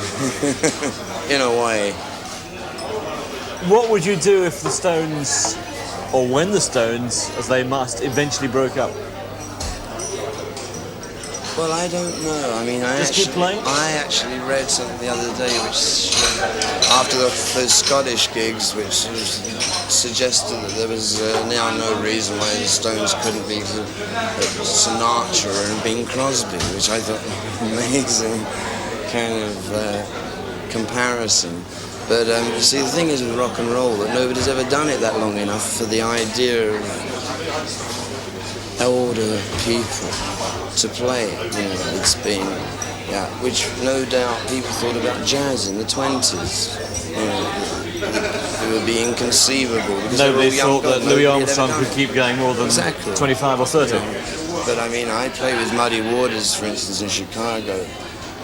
In a way. What would you do if the Stones, or when the Stones, as they must, eventually broke up? Well, I don't know. I mean, I actually read something the other day which, after those Scottish gigs, which suggested that there was now no reason why the Stones couldn't be Sinatra and Bing Crosby, which I thought was an amazing kind of comparison. But you see, the thing is with rock and roll that nobody's ever done it that long enough for the idea of older people to play it. You know, it's been, which no doubt people thought about jazz in the 20s. You know, it would be inconceivable. Nobody thought that Louis Armstrong could keep going more than 25 or 30. But I mean, I play with Muddy Waters, for instance, in Chicago,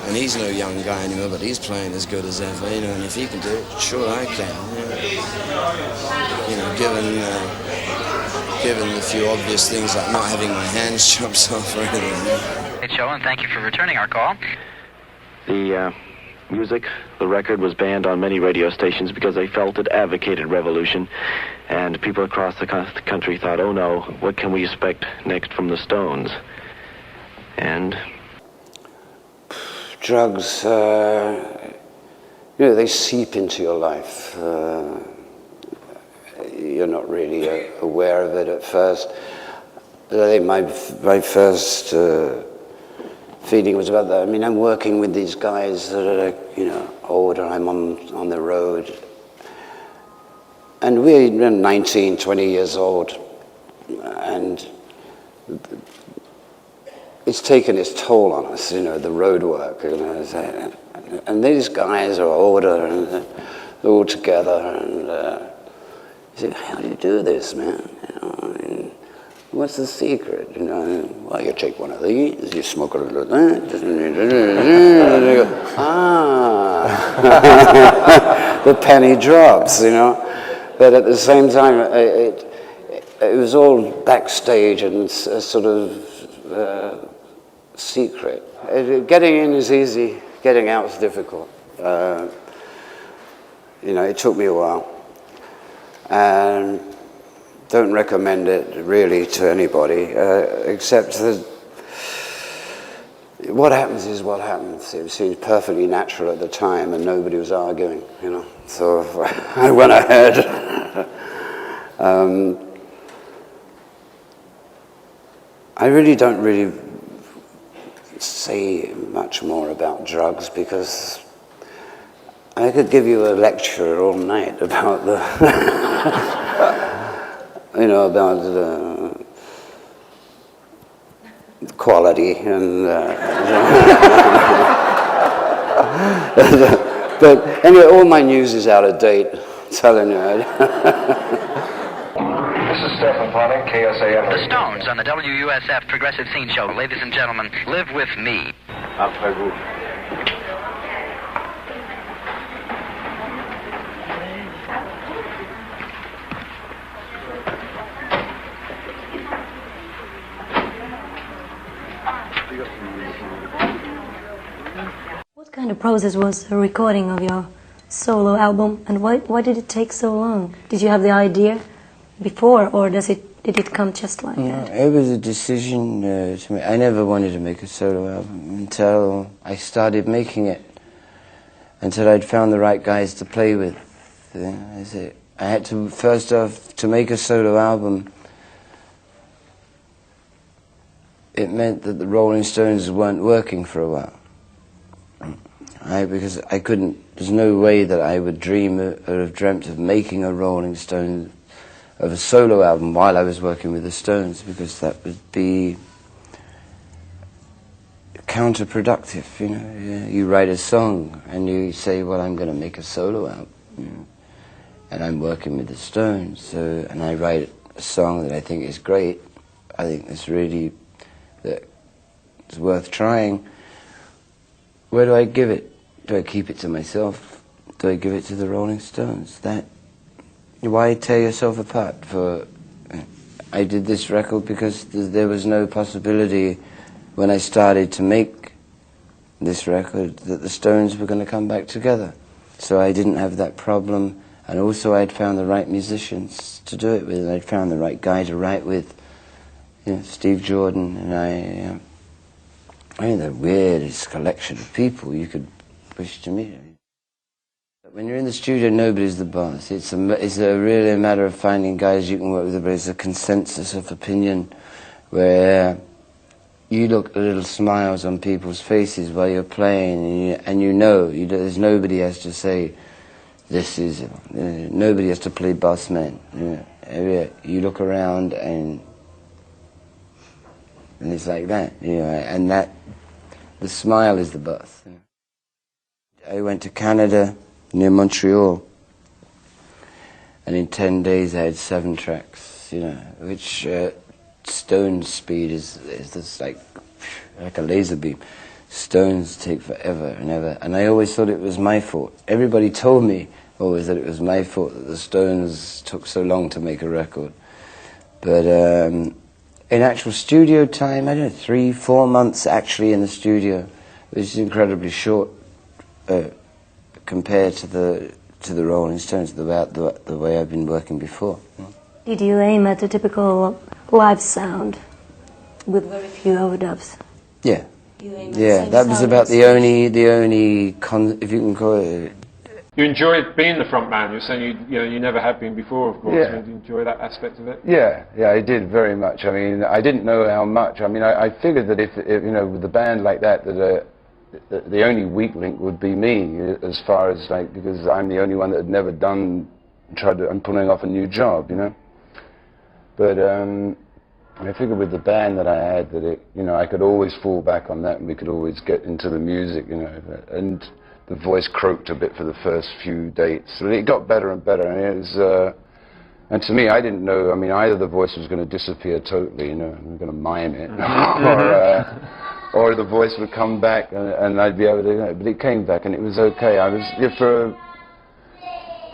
and he's no young guy anymore, but he's playing as good as ever, you know, and if he can do it, sure I can. You know, given the few obvious things like not having my hands chopped off or anything. Great show, and thank you for returning our call. The music, the record, was banned on many radio stations because they felt it advocated revolution, and people across the country thought, oh no, what can we expect next from the Stones? And drugs, you know, they seep into your life. You're not really aware of it at first. But I think my first feeling was about that. I mean, I'm working with these guys that are, you know, older. I'm on the road. And we're 19, 20 years old. And it's taken its toll on us, you know, the road work. You know, and these guys are older and they're all together. And you say, how do you do this, man? You know, I mean, what's the secret? You know, well, you take one of these, you smoke a little of that, the penny drops, you know. But at the same time, it was all backstage and sort of secret. Getting in is easy, getting out is difficult. You know, it took me a while. And don't recommend it really to anybody, except that what happens is what happens. It seemed perfectly natural at the time and nobody was arguing, you know. So I went ahead. I really don't say much more about drugs because I could give you a lecture all night about the, you know, about the quality and. But anyway, all my news is out of date. I'm telling you. This is Stephen Ponting, KSAM. The Stones on the WUSF Progressive Scene Show. Ladies and gentlemen, Live With Me. Après vous. What kind of process was the recording of your solo album, and why did it take so long? Did you have the idea before, or did it come just like that? It was a decision to make. I never wanted to make a solo album until I started making it, until I'd found the right guys to play with. I had to, first off, to make a solo album, it meant that the Rolling Stones weren't working for a while. because I couldn't, there's no way that I would dream or have dreamt of making a Rolling Stone, of a solo album while I was working with the Stones, because that would be counterproductive, you know. You write a song and you say, well, I'm going to make a solo album, you know, and I'm working with the Stones, so, and I write a song that I think is great, I think it's really, that it's worth trying. Where do I give it? Do I keep it to myself? Do I give it to the Rolling Stones? Why tear yourself apart? I did this record because there was no possibility when I started to make this record that the Stones were going to come back together. So I didn't have that problem, and also I'd found the right musicians to do it with, and I'd found the right guy to write with, you know, Steve Jordan, and I mean, the weirdest collection of people you could wish to meet. When you're in the studio, nobody's the boss. It's really a matter of finding guys you can work with, but it's a consensus of opinion where you look at little smiles on people's faces while you're playing, and you know, there's nobody has to say, this is, nobody has to play boss man. You look around and it's like that, you know, and that, the smile is the boss. I went to Canada, near Montreal, and in 10 days I had 7 tracks, you know, which Stone speed is just like a laser beam. Stones take forever and ever, and I always thought it was my fault. Everybody told me always that it was my fault that the Stones took so long to make a record. But in actual studio time, I don't know, 3-4 months actually in the studio, which is incredibly short compared to the Rolling Stones, the way I've been working before. Did you aim at a typical live sound with very few overdubs? Yeah. You aim at Yeah, the that same was sound about as the only if you can call it. You enjoyed being the front man. You're saying you never have been before, of course. Yeah. Did you enjoy that aspect of it? Yeah, I did very much. I mean, I didn't know how much. I mean, I figured that if you know, with a band like that, that the only weak link would be me, as far as like, because I'm the only one that had never I'm pulling off a new job, you know. But I figured with the band that I had, that I could always fall back on that, and we could always get into the music, you know. And the voice croaked a bit for the first few dates, but it got better and better, and it was. And to me, I didn't know. I mean, either the voice was going to disappear totally, you know, we were going to mime it, or the voice would come back, and I'd be able to. You know, but it came back, and it was okay. I was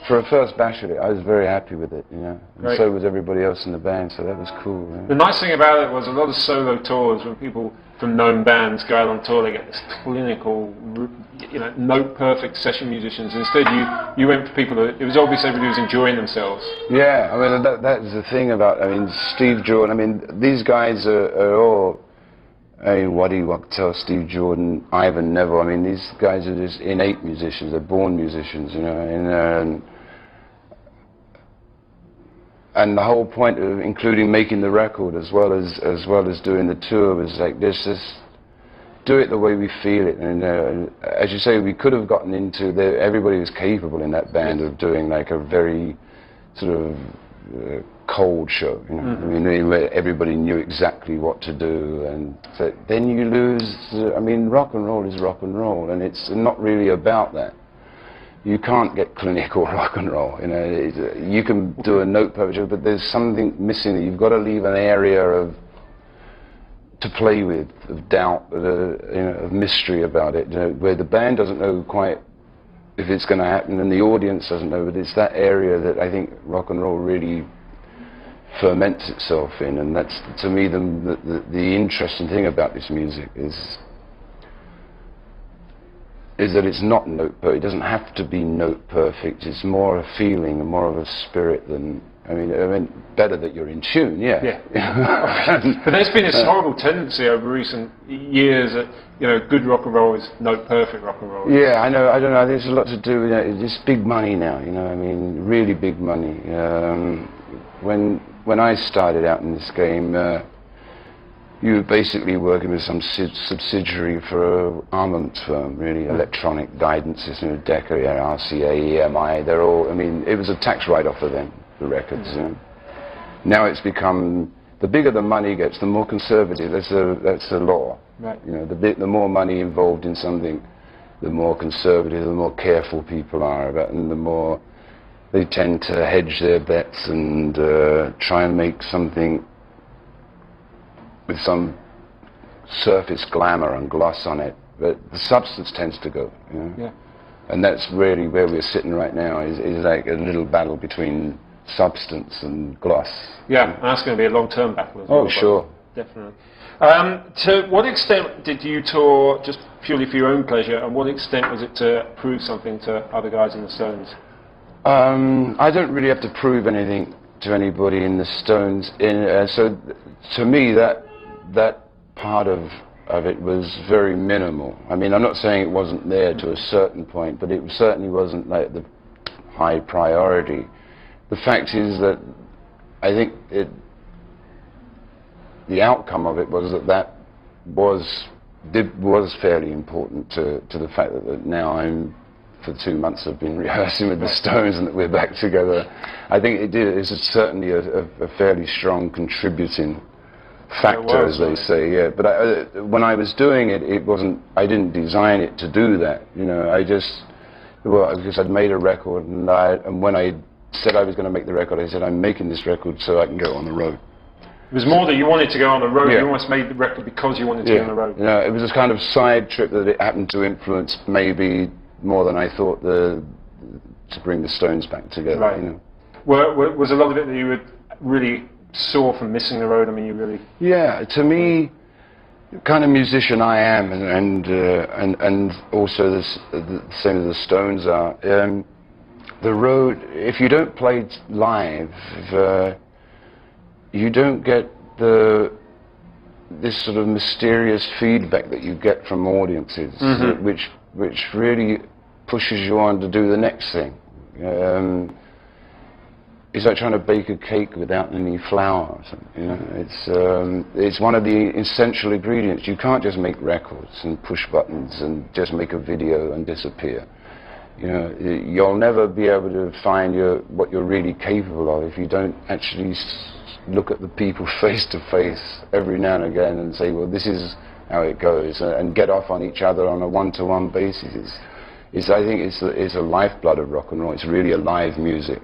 for a first bash at it, I was very happy with it, you know. And so was everybody else in the band, so that was cool. Yeah. The nice thing about it was a lot of solo tours, when people from known bands go out on tour, they get this clinical, you know, note-perfect session musicians. Instead, you went for people that, it was obvious everybody was enjoying themselves. Yeah, I mean, that is the thing about, I mean, Steve Jordan, I mean, these guys are all, I mean, Waddy Wachtel, Steve Jordan, Ivan Neville, I mean, these guys are just innate musicians, they're born musicians, you know, and the whole point of including making the record as well as doing the tour was like, just do it the way we feel it. And as you say, we could have gotten into everybody was capable in that band of doing like a very sort of cold show, you know. I mean, where everybody knew exactly what to do, and so then you lose. I mean, rock and roll is rock and roll, and it's not really about that. You can't get clinical rock and roll, you know. You can do a note perfect joke, but there's something missing. You've got to leave an area to play with, of doubt, you know, of mystery about it, you know, where the band doesn't know quite if it's going to happen, and the audience doesn't know. But it's that area that I think rock and roll really ferments itself in, and that's, to me, the interesting thing about this music is that it's not note perfect. It doesn't have to be note perfect. It's more a feeling and more of a spirit than, I mean, better that you're in tune, yeah. But there's been this horrible tendency over recent years that, you know, good rock and roll is note perfect rock and roll. Yeah, I know, I don't know, there's a lot to do with it. It's big money now, you know, I mean, really big money. When I started out in this game, you were basically working with some subsidiary for an armament firm, really, electronic guidance system, Decca, RCA, EMI, they're all, I mean, it was a tax write-off for them, the records. You know. Now it's become, the bigger the money gets, the more conservative, that's the law. Right. You know, the more money involved in something, the more conservative, the more careful people are about it, and the more they tend to hedge their bets and try and make something with some surface glamour and gloss on it, but the substance tends to go, you know? Yeah. And that's really where we're sitting right now, is like a little battle between substance and gloss. Yeah, and that's going to be a long-term battle as well. Oh, sure. Definitely. To what extent did you tour just purely for your own pleasure, and what extent was it to prove something to other guys in the Stones? I don't really have to prove anything to anybody in the Stones. So to me, that part of it was very minimal. I mean, I'm not saying it wasn't there to a certain point, but it certainly wasn't like the high priority. The fact is that I think the outcome of it was that was fairly important to the fact that now for 2 months I've been rehearsing with the Stones and that we're back together. I think it's certainly a fairly strong contributing factor, as they say, yeah. But when I was doing it, I didn't design it to do that, you know. Because I'd made a record, and when I said I was going to make the record, I said, I'm making this record so I can go on the road. It was more that you wanted to go on the road, Yeah. you almost made the record because you wanted to go on the road. You know, it was this kind of side trip that it happened to influence maybe more than I thought to bring the Stones back together, Right. you know. Was a lot of it that you were really sore from missing the road? I mean, you really... Yeah, to me, the kind of musician I am, and also the same as the Stones are, the road, if you don't play live, you don't get this sort of mysterious feedback that you get from audiences, which really pushes you on to do the next thing. It's like trying to bake a cake without any flour or something, you know. It's one of the essential ingredients. You can't just make records and push buttons and just make a video and disappear. You know, you'll never be able to find what you're really capable of if you don't actually look at the people face to face every now and again and say, well, this is how it goes, and get off on each other on a one-to-one basis. I think it's a lifeblood of rock and roll. It's really alive music.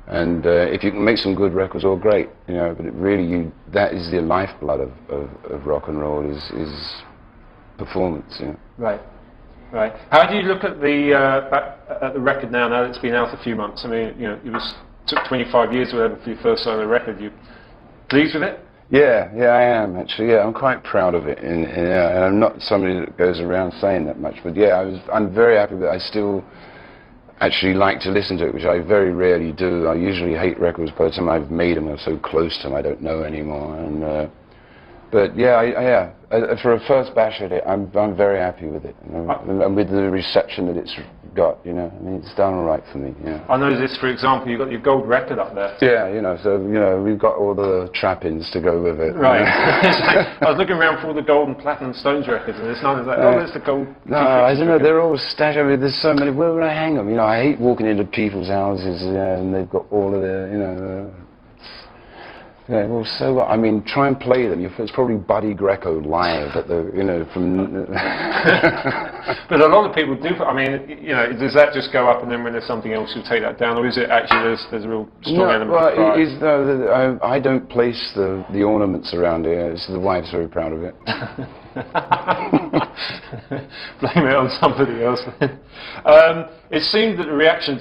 And if you can make some good records, all great, you know, but that is the lifeblood of rock and roll, is performance, you know. Right. Right. How do you look at the record now that it's been out a few months? I mean, you know, took 25 years or whatever for your first solo record. You pleased with it? Yeah, I am actually. Yeah, I'm quite proud of it, and I'm not somebody that goes around saying that much. But yeah, I'm very happy with it. I still actually like to listen to it, which I very rarely do. I usually hate records by the time I've made them. I'm so close to them, I don't know anymore. And but yeah, for a first bash at it, I'm very happy with it, and with the reception that it's got. You know, I mean, it's done all right for me. Yeah. I know this, for example, you've got your gold record up there. Yeah, you know, so you know, we've got all the trappings to go with it. Right. I was looking around for all the gold and platinum Stones records, and it's none of that. Oh, there's the gold. No, I don't know. They're all stashed. I mean, there's so many. Where would I hang them? You know, I hate walking into people's houses, and they've got all of their, you know. Yeah, well, so what? I mean, try and play them. It's probably Buddy Greco live at the, you know, from... But a lot of people do, I mean, you know, does that just go up and then when there's something else you'll take that down, or is it actually there's a real strong element of pride? No, I don't place the ornaments around here. The wife's very proud of it. Blame it on somebody else then. It seemed that the reaction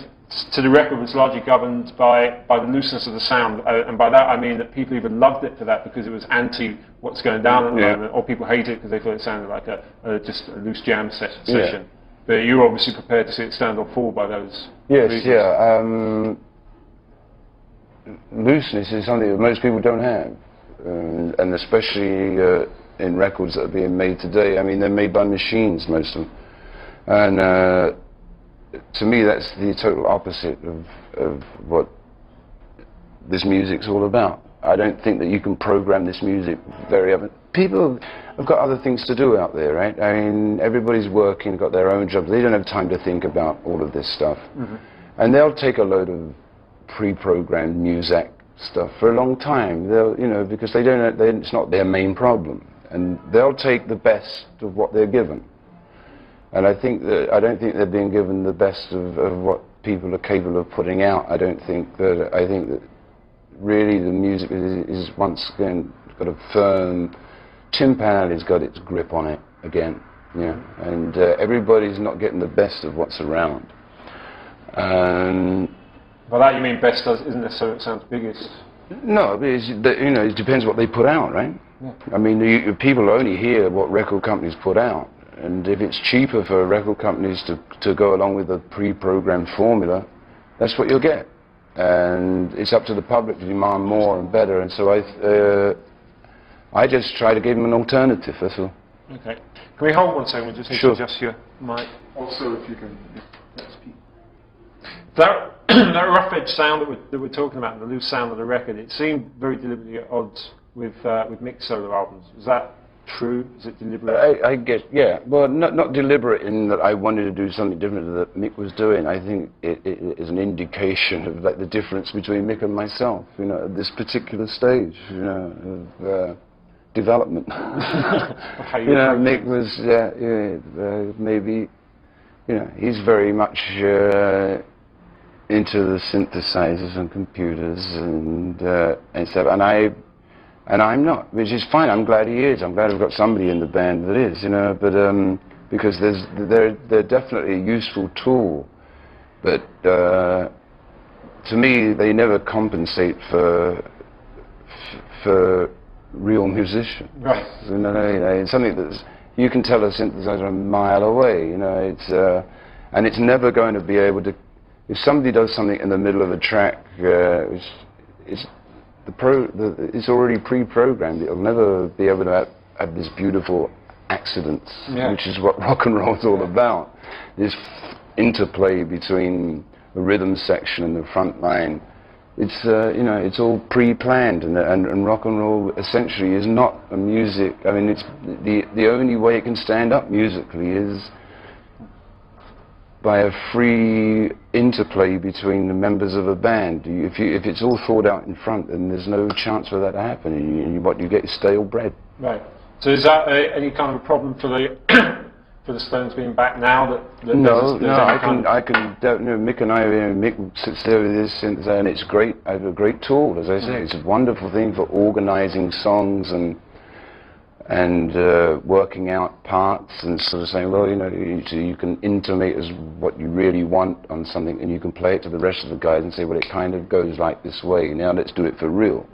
to the record was largely governed by the looseness of the sound, and by that I mean that people either loved it for that because it was anti what's going down at the moment, or people hate it because they thought it sounded like just a loose jam session. But you're obviously prepared to see it stand or fall by those reasons. Looseness is something that most people don't have, and especially in records that are being made today. I mean, they're made by machines, most of them, and to me, that's the total opposite of what this music's all about. I don't think that you can program this music very people have got other things to do out there, right? I mean, everybody's working, got their own jobs. They don't have time to think about all of this stuff. And they'll take a load of pre-programmed music stuff for a long time. They'll, you know, because they don't, it's not their main problem. And they'll take the best of what they're given. And I don't think they're being given the best of what people are capable of putting out. I think that really the music is once again got a firm, timpan has got its grip on it again, yeah. And everybody's not getting the best of what's around. By that you mean best isn't necessarily it sounds biggest? No, it depends what they put out, right? Yeah. I mean, people only hear what record companies put out. And if it's cheaper for record companies to go along with a pre-programmed formula, that's what you'll get. And it's up to the public to demand more and better. And so I just try to give them an alternative, that's all. Okay. Can we hold 1 second? We just need Sure. to adjust your mic. Also, if you can speak. That rough edge sound that we're talking about, the loose sound of the record, it seemed very deliberately at odds with Mick's solo albums. Is that true? Is it deliberate? I get, yeah. Well, not deliberate in that I wanted to do something different that Mick was doing. I think it is an indication of like the difference between Mick and myself, you know, at this particular stage, you know, of development. You know, Mick was maybe, you know, he's very much into the synthesizers and computers and stuff, and I'm not, which is fine. I'm glad he is. I'm glad I've got somebody in the band that is, you know. But because they're definitely a useful tool, but to me they never compensate for real musicians. Right. You know, it's something that's you can tell a synthesizer a mile away. You know, and it's never going to be able to. If somebody does something in the middle of a track, it's already pre-programmed. It'll never be able to have this beautiful accidents, yeah. Which is what rock and roll is all about. This interplay between the rhythm section and the front line. It's you know, it's all pre-planned, and rock and roll essentially is not a music. I mean, it's the only way it can stand up musically is by a free interplay between the members of a band. If it's all thought out in front, then there's no chance for that to happen, and what you get is stale bread. Right. So is that any kind of a problem for the Stones being back now? No, I can. You know, Mick and I, Mick sits there with his synthesizer, and it's great. I have a great tool, as I say. It's a wonderful thing for organising songs and working out parts and sort of saying, well, you know, you can intimate as what you really want on something, and you can play it to the rest of the guys and say, well, it kind of goes like this way. Now let's do it for real.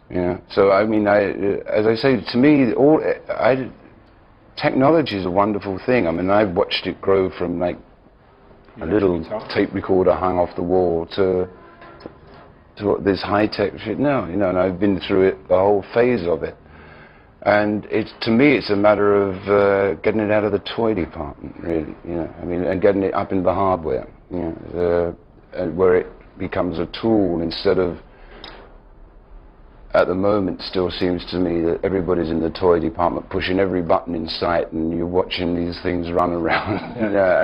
You know, so I mean, as I say, to me, technology is a wonderful thing. I mean, I've watched it grow from like a little tape recorder hung off the wall to this high-tech shit now. You know, and I've been through it, the whole phase of it. And to me, it's a matter of getting it out of the toy department, really. You know, I mean, and getting it up in the hardware, you know, where it becomes a tool instead of. At the moment, still seems to me that everybody's in the toy department pushing every button in sight, and you're watching these things run around. Yeah.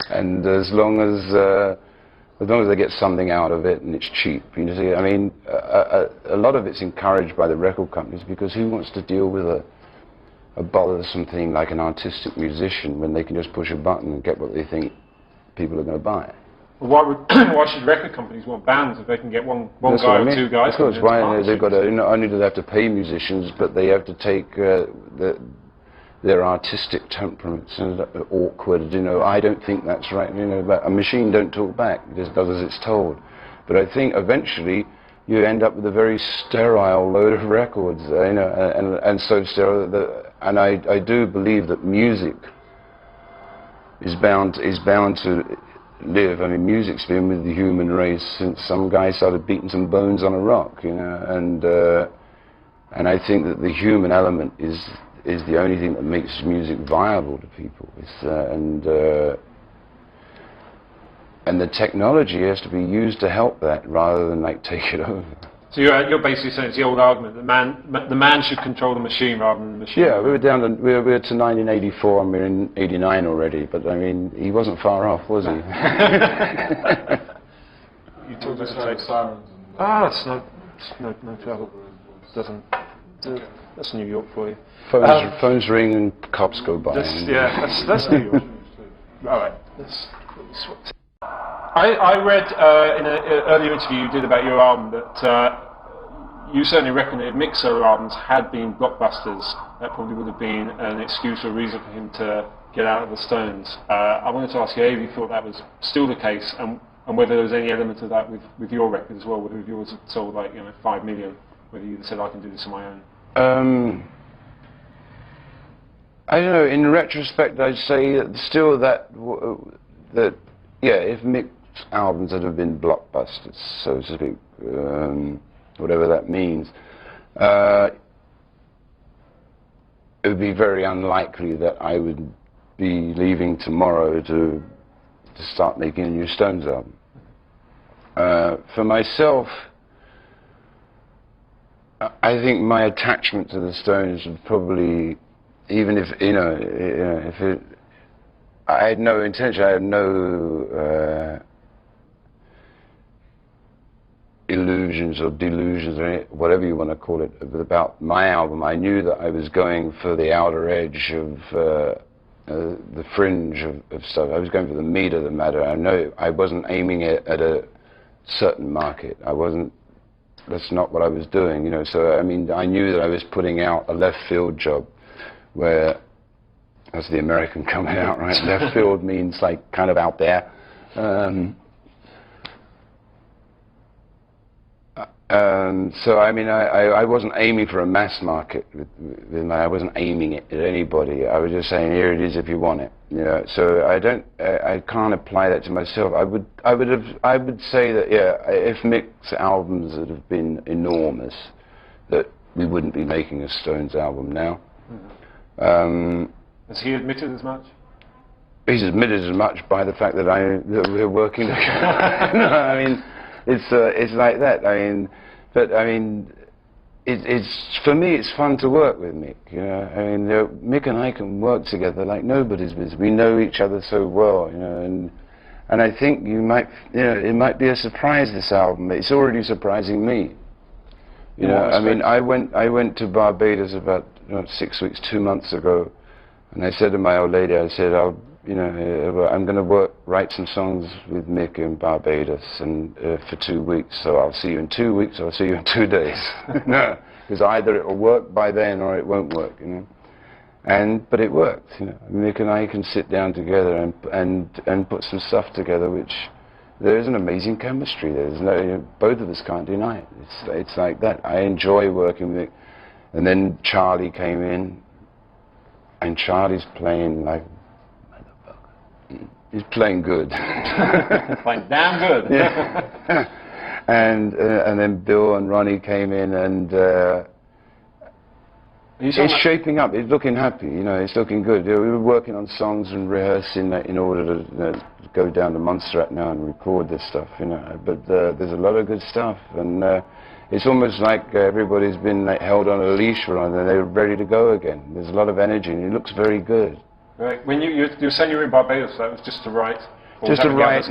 And as long as they get something out of it and it's cheap, you know. I mean, a lot of it's encouraged by the record companies, because who wants to deal with a bothersome thing like an artistic musician when they can just push a button and get what they think people are going to buy? Well, why should record companies want bands if they can get one guy or two guys? Of course, why they've got to, not only do they have to pay musicians, but they have to take their artistic temperaments and awkward. You know, I don't think that's right. You know, but a machine don't talk back; it just does as it's told. But I think eventually you end up with a very sterile load of records. You know, and so sterile that, and I do believe that music is bound to live. I mean, music's been with the human race since some guy started beating some bones on a rock, you know, and I think that the human element is the only thing that makes music viable to people. And the technology has to be used to help that rather than like take it over. So you're basically saying it's the old argument: the man should control the machine rather than the machine. Yeah, we were down to we were to 1984, and we're in '89 already. But I mean, he wasn't far off, was he? You talk about the sirens. Ah, it's no trouble. Doesn't. That's New York for you. Phones ring and cops go by. That's New York. All right. I read in an earlier interview you did about your album that you certainly reckon that if Mick's solo albums had been blockbusters, that probably would have been an excuse or reason for him to get out of the Stones. I wanted to ask you, if you thought that was still the case, and whether there was any element of that with your record as well, whether yours had sold like 5 million, whether you said I can do this on my own. I don't know. In retrospect, I'd say still that if Mick's albums had have been blockbusters, so to speak, whatever that means, it would be very unlikely that I would be leaving tomorrow to start making a new Stones album. For myself, I think my attachment to the Stones would probably, even if if it, I had no intention, I had no illusions or delusions or whatever you want to call it about my album. I knew that I was going for the outer edge of the fringe of stuff. I was going for the meat of the matter. I know I wasn't aiming it at a certain market. That's not what I was doing, So I mean, I knew that I was putting out a left field job, where that's the American coming out, right? Left field means like kind of out there. So I mean, I wasn't aiming for a mass market. I wasn't aiming it at anybody. I was just saying, here it is if you want it. So I can't apply that to myself. I would say that if Mick's albums had have been enormous, that we wouldn't be making a Stones album now. Has he admitted as much? He's admitted as much by the fact that we're working together. No, I mean, it's like that. I mean, but I mean, it's for me, it's fun to work with Mick. I mean, Mick and I can work together like nobody's business. We know each other so well, and I think it might be a surprise, this album. It's already surprising me. I mean, I went to Barbados about 6 weeks, 2 months ago, and I said to my old lady, I said, I'm going to write some songs with Mick in Barbados and for 2 weeks, so I'll see you in 2 weeks or I'll see you in 2 days. No, because either it'll work by then or it won't work, but it worked. Mick and I can sit down together and put some stuff together, which there is an amazing chemistry. There's both of us can't deny it. It's like that. I enjoy working with Mick. And then Charlie came in, and Charlie's playing like he's playing good. Playing damn good. Yeah. And then Bill and Ronnie came in, and it's shaping up. It's looking happy. It's looking good. We were working on songs and rehearsing in order to go down to Montserrat now and record this stuff. But there's a lot of good stuff, and it's almost like everybody's been held on a leash for and they're ready to go again. There's a lot of energy, and it looks very good. Right. When you were saying you were in Barbados, that was just to write? Just to write,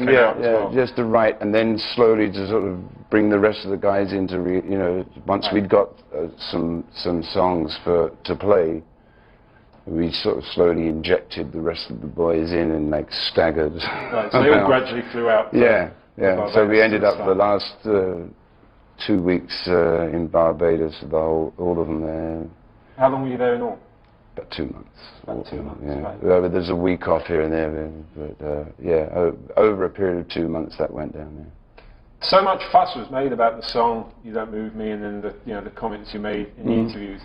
just to write, and then slowly to sort of bring the rest of the guys into, once we'd got some songs to play, we sort of slowly injected the rest of the boys in and staggered. Right, so they all gradually flew out. Yeah. So we ended up the last 2 weeks in Barbados, all of them there. How long were you there in all? About 2 months. About 2 months, yeah. right. There's a week off here and there, but over a period of 2 months that went down there. So much fuss was made about the song "You Don't Move Me" and then the comments you made in the interviews.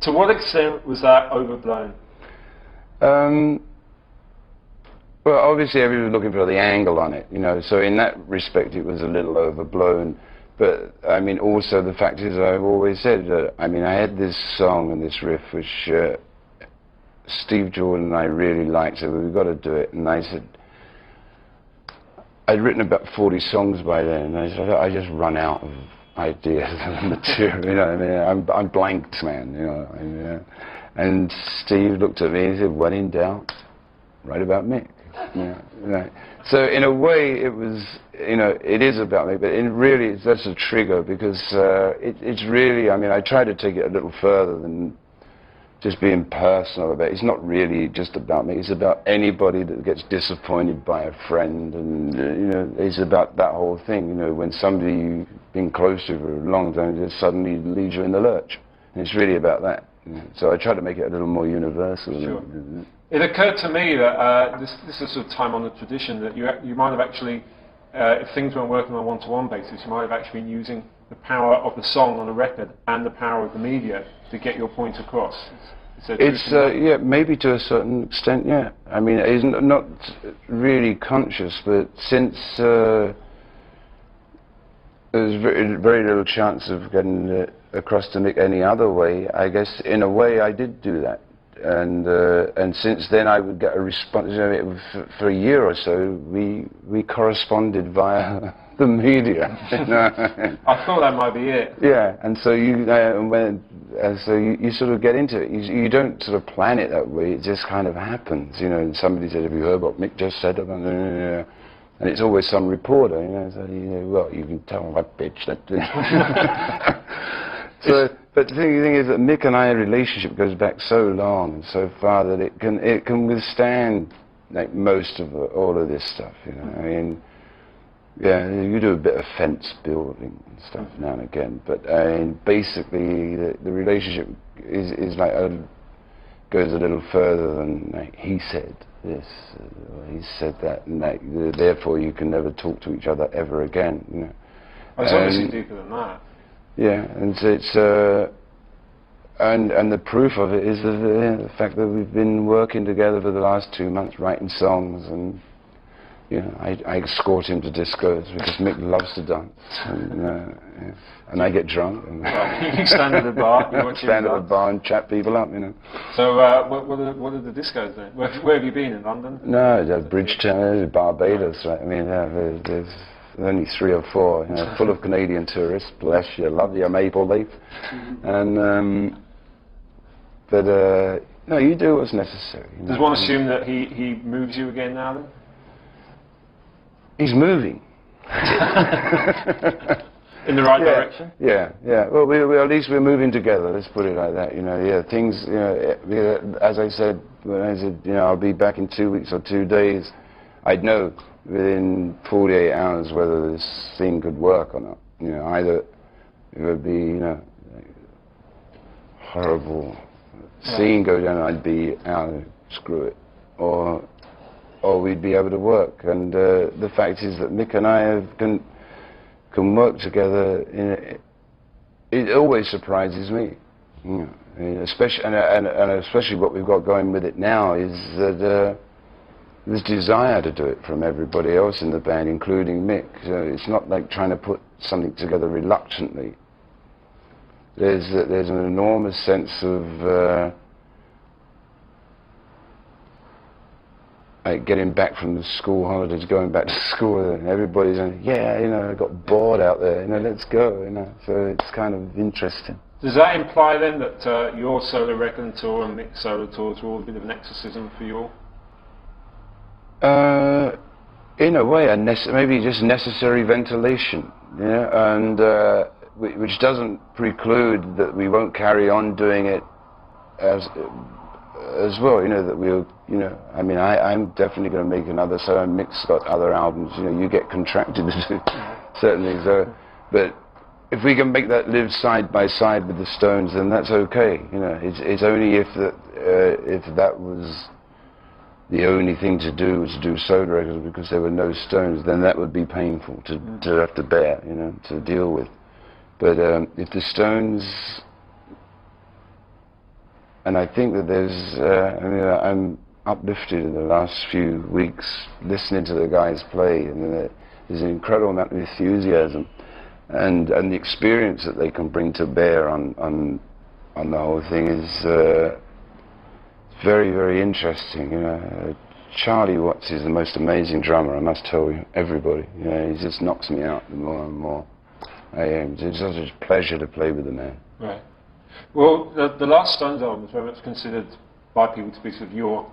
To what extent was that overblown? Well, obviously everybody was looking for the angle on it, so in that respect it was a little overblown. But, I mean, also the fact is, I've always said that, I had this song and this riff which Steve Jordan and I really liked, so we've got to do it. And I said, I'd written about 40 songs by then, and I said, I just run out ideas and material, you know. I mean, I'm blanked, man, you know. And Steve looked at me and said, "When in doubt, write about Mick." Yeah, you know. So in a way, it was, you know, it is about me, but really, that's a trigger because it's really. I mean, I try to take it a little further than just being personal about it. It's not really just about me. It's about anybody that gets disappointed by a friend, and you know, it's about that whole thing. You know, when somebody you've been close to for a long time just suddenly leaves you in the lurch, and it's really about that. You know? So I try to make it a little more universal. Sure. It occurred to me that this is sort of time-honored tradition that you might have actually, if things weren't working on a one-to-one basis, you might have actually been using the power of the song on a record and the power of the media to get your point across. It's yeah, maybe to a certain extent, yeah. I mean, it's not really conscious, but since there's very little chance of getting it across to Mick any other way, I guess in a way I did do that. And since then I would get a response. You know, for a year or so, we corresponded via the media. You know? I thought that might be it. Yeah, and so you sort of get into it. You don't sort of plan it that way. It just kind of happens. You know, and somebody said, "Have you heard what Mick just said?" And it's always some reporter. You know, so well, you can tell that bitch that. So, but the thing is that Mick and I's relationship goes back so long and so far that it can withstand like most of all of this stuff. You know, I mean, yeah, you do a bit of fence building and stuff now and again, but I mean, basically the relationship is like goes a little further than like, he said this, or he said that, and like, therefore you can never talk to each other ever again. You know, it's obviously deeper than that. Yeah, and so it's and the proof of it is the fact that we've been working together for the last 2 months, writing songs, and you know, I escort him to discos because Mick loves to dance, and I get drunk. And you stand at the bar. You stand at the bar and chat people up, you know. So what are the discos then? Where have you been, in London? No, Bridgetown, Barbados. Right? I mean, there's only 3 or 4, you know, full of Canadian tourists. Bless you, love your maple leaf. And but no, you do what's necessary. You know? Does one assume that he moves you again now then? He's moving. In the right direction? Yeah, yeah. Well, at least we're moving together. Let's put it like that. You know, yeah. Things. You know, as I said when I said, you know, I'll be back in 2 weeks or 2 days. I'd know within 48 hours whether this thing could work or not. You know, either it would be, you know, like horrible scene go down, I'd be out, screw it, or we'd be able to work. And the fact is that Mick and I can work together. It always surprises me, you know, especially and especially what we've got going with it now is that. There's desire to do it from everybody else in the band, including Mick. So it's not like trying to put something together reluctantly. There's an enormous sense of like getting back from the school holidays, going back to school, and everybody's like, yeah, you know, I got bored out there, you know, let's go, you know. So it's kind of interesting. Does that imply then that your solo record tour and Mick's solo tours were all a bit of an exorcism for you all? In a way, maybe just necessary ventilation, yeah, and which doesn't preclude that we won't carry on doing it as well. You know that we'll, you know, I mean, I'm definitely going to make another. So Mick's got other albums. You know, you get contracted to do certain things. So, but if we can make that live side by side with the Stones, then that's okay. You know, it's only if that was the only thing to do was to do solo records because there were no Stones, then that would be painful to have to bear, you know, to deal with. But if the Stones, and I think that there's, I mean, I'm uplifted in the last few weeks listening to the guys play, and there's an incredible amount of enthusiasm and the experience that they can bring to bear on the whole thing is. Very, very interesting. You know, Charlie Watts is the most amazing drummer. I must tell you, everybody. You know, he just knocks me out more and more. It's such a pleasure to play with the man. Right. Well, the last Stones album was very much considered by people to be sort of your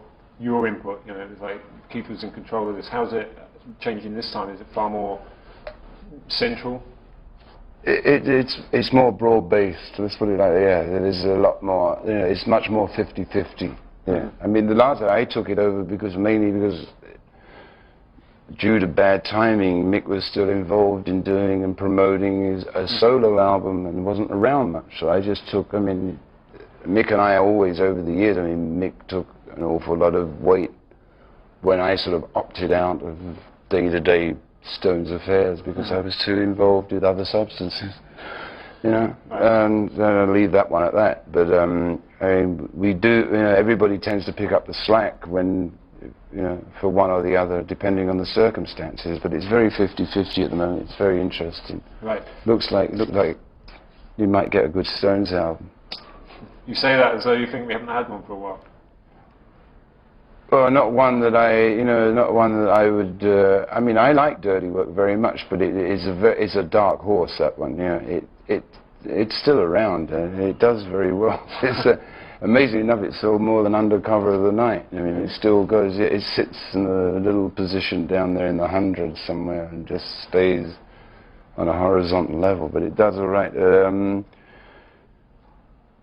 input. You know, it was like Keith was in control of this. How's it changing this time? Is it far more central? It's more broad-based. Let's put it like that. Yeah, there's a lot more. You know, it's much more 50-50. Yeah. I mean, the last I took it over mainly because due to bad timing, Mick was still involved in doing and promoting a solo album and wasn't around much. So I just took, I mean, Mick and I always, over the years, I mean, Mick took an awful lot of weight when I sort of opted out of day-to-day Stones affairs because I was too involved with other substances, you know, and I'll leave that one at that. But I mean, we do, you know, everybody tends to pick up the slack when, you know, for one or the other, depending on the circumstances. But it's very 50-50 at the moment. It's very interesting. Right. Look like you might get a good Stones album. You say that as though you think we haven't had one for a while. Well, not one that I would. I mean, I like Dirty Work very much, but it's a dark horse. That one, you know, it's still around. It does very well. It's amazing enough, it sold more than Undercover of the Night. I mean, it still goes. It sits in a little position down there in the hundreds somewhere and just stays on a horizontal level. But it does all right.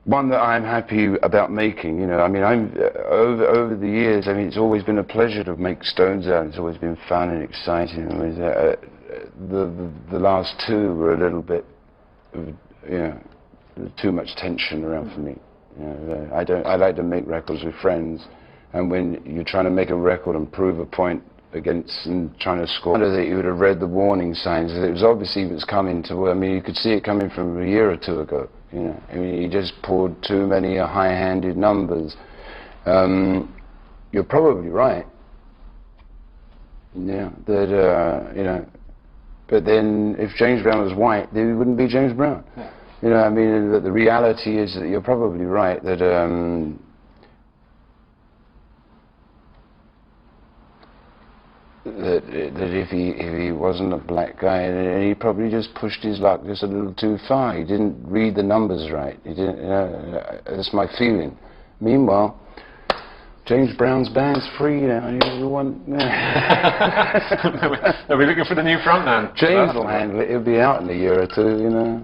One that I'm happy about making, you know, I mean, over the years, I mean, it's always been a pleasure to make Stones out. It's always been fun and exciting. I mean, the last two were a little bit, you know, too much tension around for me. You know, I like to make records with friends, and when you're trying to make a record and prove a point against and trying to score, that you would have read the warning signs. It was obviously it was coming to. I mean, you could see it coming from a year or two ago. You know, I mean, you just poured too many high-handed numbers. You're probably right. Yeah, that you know. But then, if James Brown was white, then he wouldn't be James Brown. Yeah. You know, I mean, the reality is that you're probably right that. That if he wasn't a black guy, he probably just pushed his luck just a little too far. He didn't read the numbers right. He didn't. You know, that's my feeling. Meanwhile, James Brown's band's free now. You want? Are we looking for the new frontman? James will handle it. He'll be out in a year or two. You know.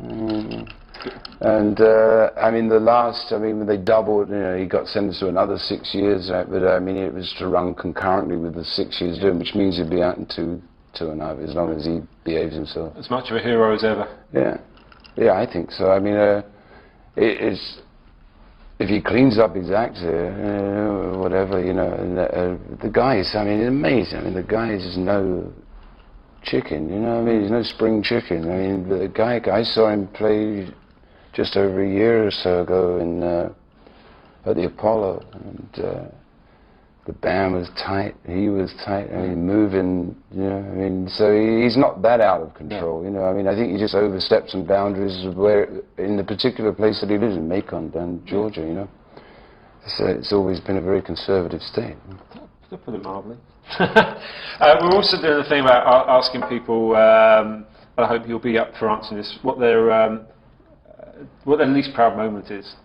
And I mean, when they doubled, you know, he got sentenced to another 6 years, right? But I mean, it was to run concurrently with the 6 years doing, which means he'll be out in two and a half, as long as he behaves himself. As much of a hero as ever. Yeah, I think so. I mean, if he cleans up his act, whatever, you know, and, the guy is, I mean, amazing. I mean, the guy is no chicken, you know. I mean, he's no spring chicken. I mean, the guy, I saw him play just over a year or so ago at the Apollo, and the band was tight, he was tight, I mean, moving, you know, I mean, so he's not that out of control, you know, I mean, I think he just overstepped some boundaries where, in the particular place that he lives in, Macon, down in Georgia, you know. It's always been a very conservative state. To put it mildly. We're also doing a thing about asking people, and I hope you'll be up for answering this, what their least proud moment is.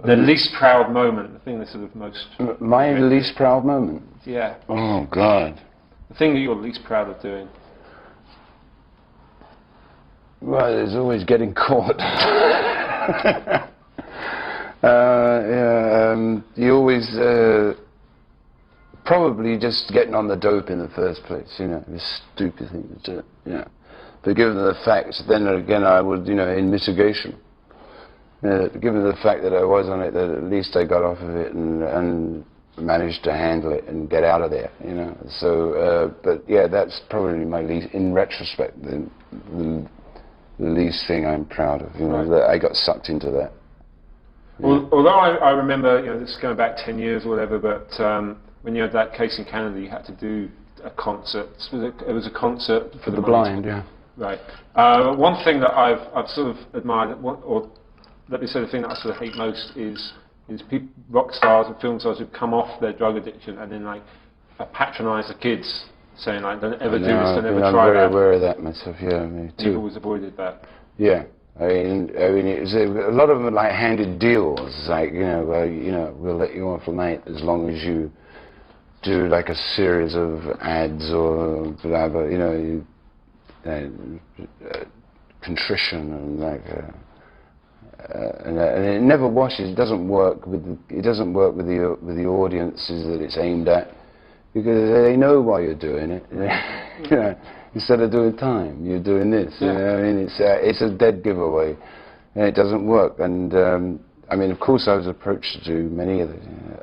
Their least proud moment, the thing that's sort of most... My least proud moment? Yeah. Oh, God. The thing that you're least proud of doing. Well, there's always getting caught. You always... probably just getting on the dope in the first place, you know, it's a stupid thing to do, you know. But given the facts, then again I would, you know, in mitigation. Given the fact that I was on it, that at least I got off of it and managed to handle it and get out of there, you know. So, but yeah, that's probably my least, in retrospect, the least thing I'm proud of, you know, that I got sucked into that. Well, although I remember, you know, this is going back 10 years or whatever, but when you had that case in Canada, you had to do a concert. It was a concert for the blind, yeah. Right. One thing that I've sort of admired, or let me say the thing that I sort of hate most is rock stars and film stars who come off their drug addiction and then like patronise the kids saying like, don't ever do No, this, don't ever I'm try very that. aware of that myself. Yeah, me too. You've always avoided that. Yeah, I mean, it was a lot of them were like handed deals. Like, we'll let you off tonight as long as you do like a series of ads or whatever. Contrition and like. And it never washes. It doesn't work with the audiences that it's aimed at, because they know why you're doing it. Instead of doing time, you're doing this. Yeah. I mean, it's a dead giveaway, and it doesn't work. And I mean, of course, I was approached to do many of them.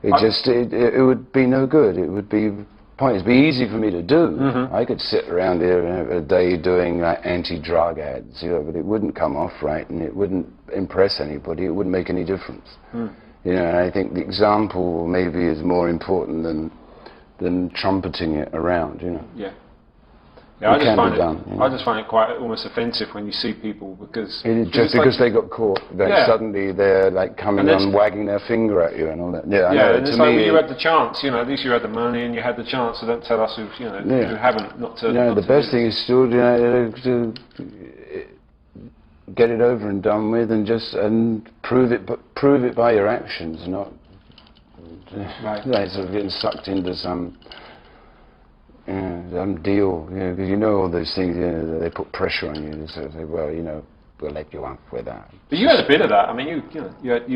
It would be no good. It would be pointless. It'd be easy for me to do. Mm-hmm. I could sit around here a day doing like anti-drug ads, but it wouldn't come off right, and it wouldn't impress anybody. It wouldn't make any difference. Mm. And I think the example maybe is more important than trumpeting it around. Yeah. It I can be done, I just find it quite almost offensive when you see people because just because they got caught, then suddenly they're like coming on, wagging their finger at you and all that. Yeah, I know. And it's like when you had the chance, at least you had the money and you had the chance. So don't tell us who haven't not to. The best thing is still to get it over and done with, and prove it by your actions, not like sort of getting sucked into some deal, because all those things, they put pressure on you, so they say, well, we'll let you off with that. But you had a bit of that. I mean, you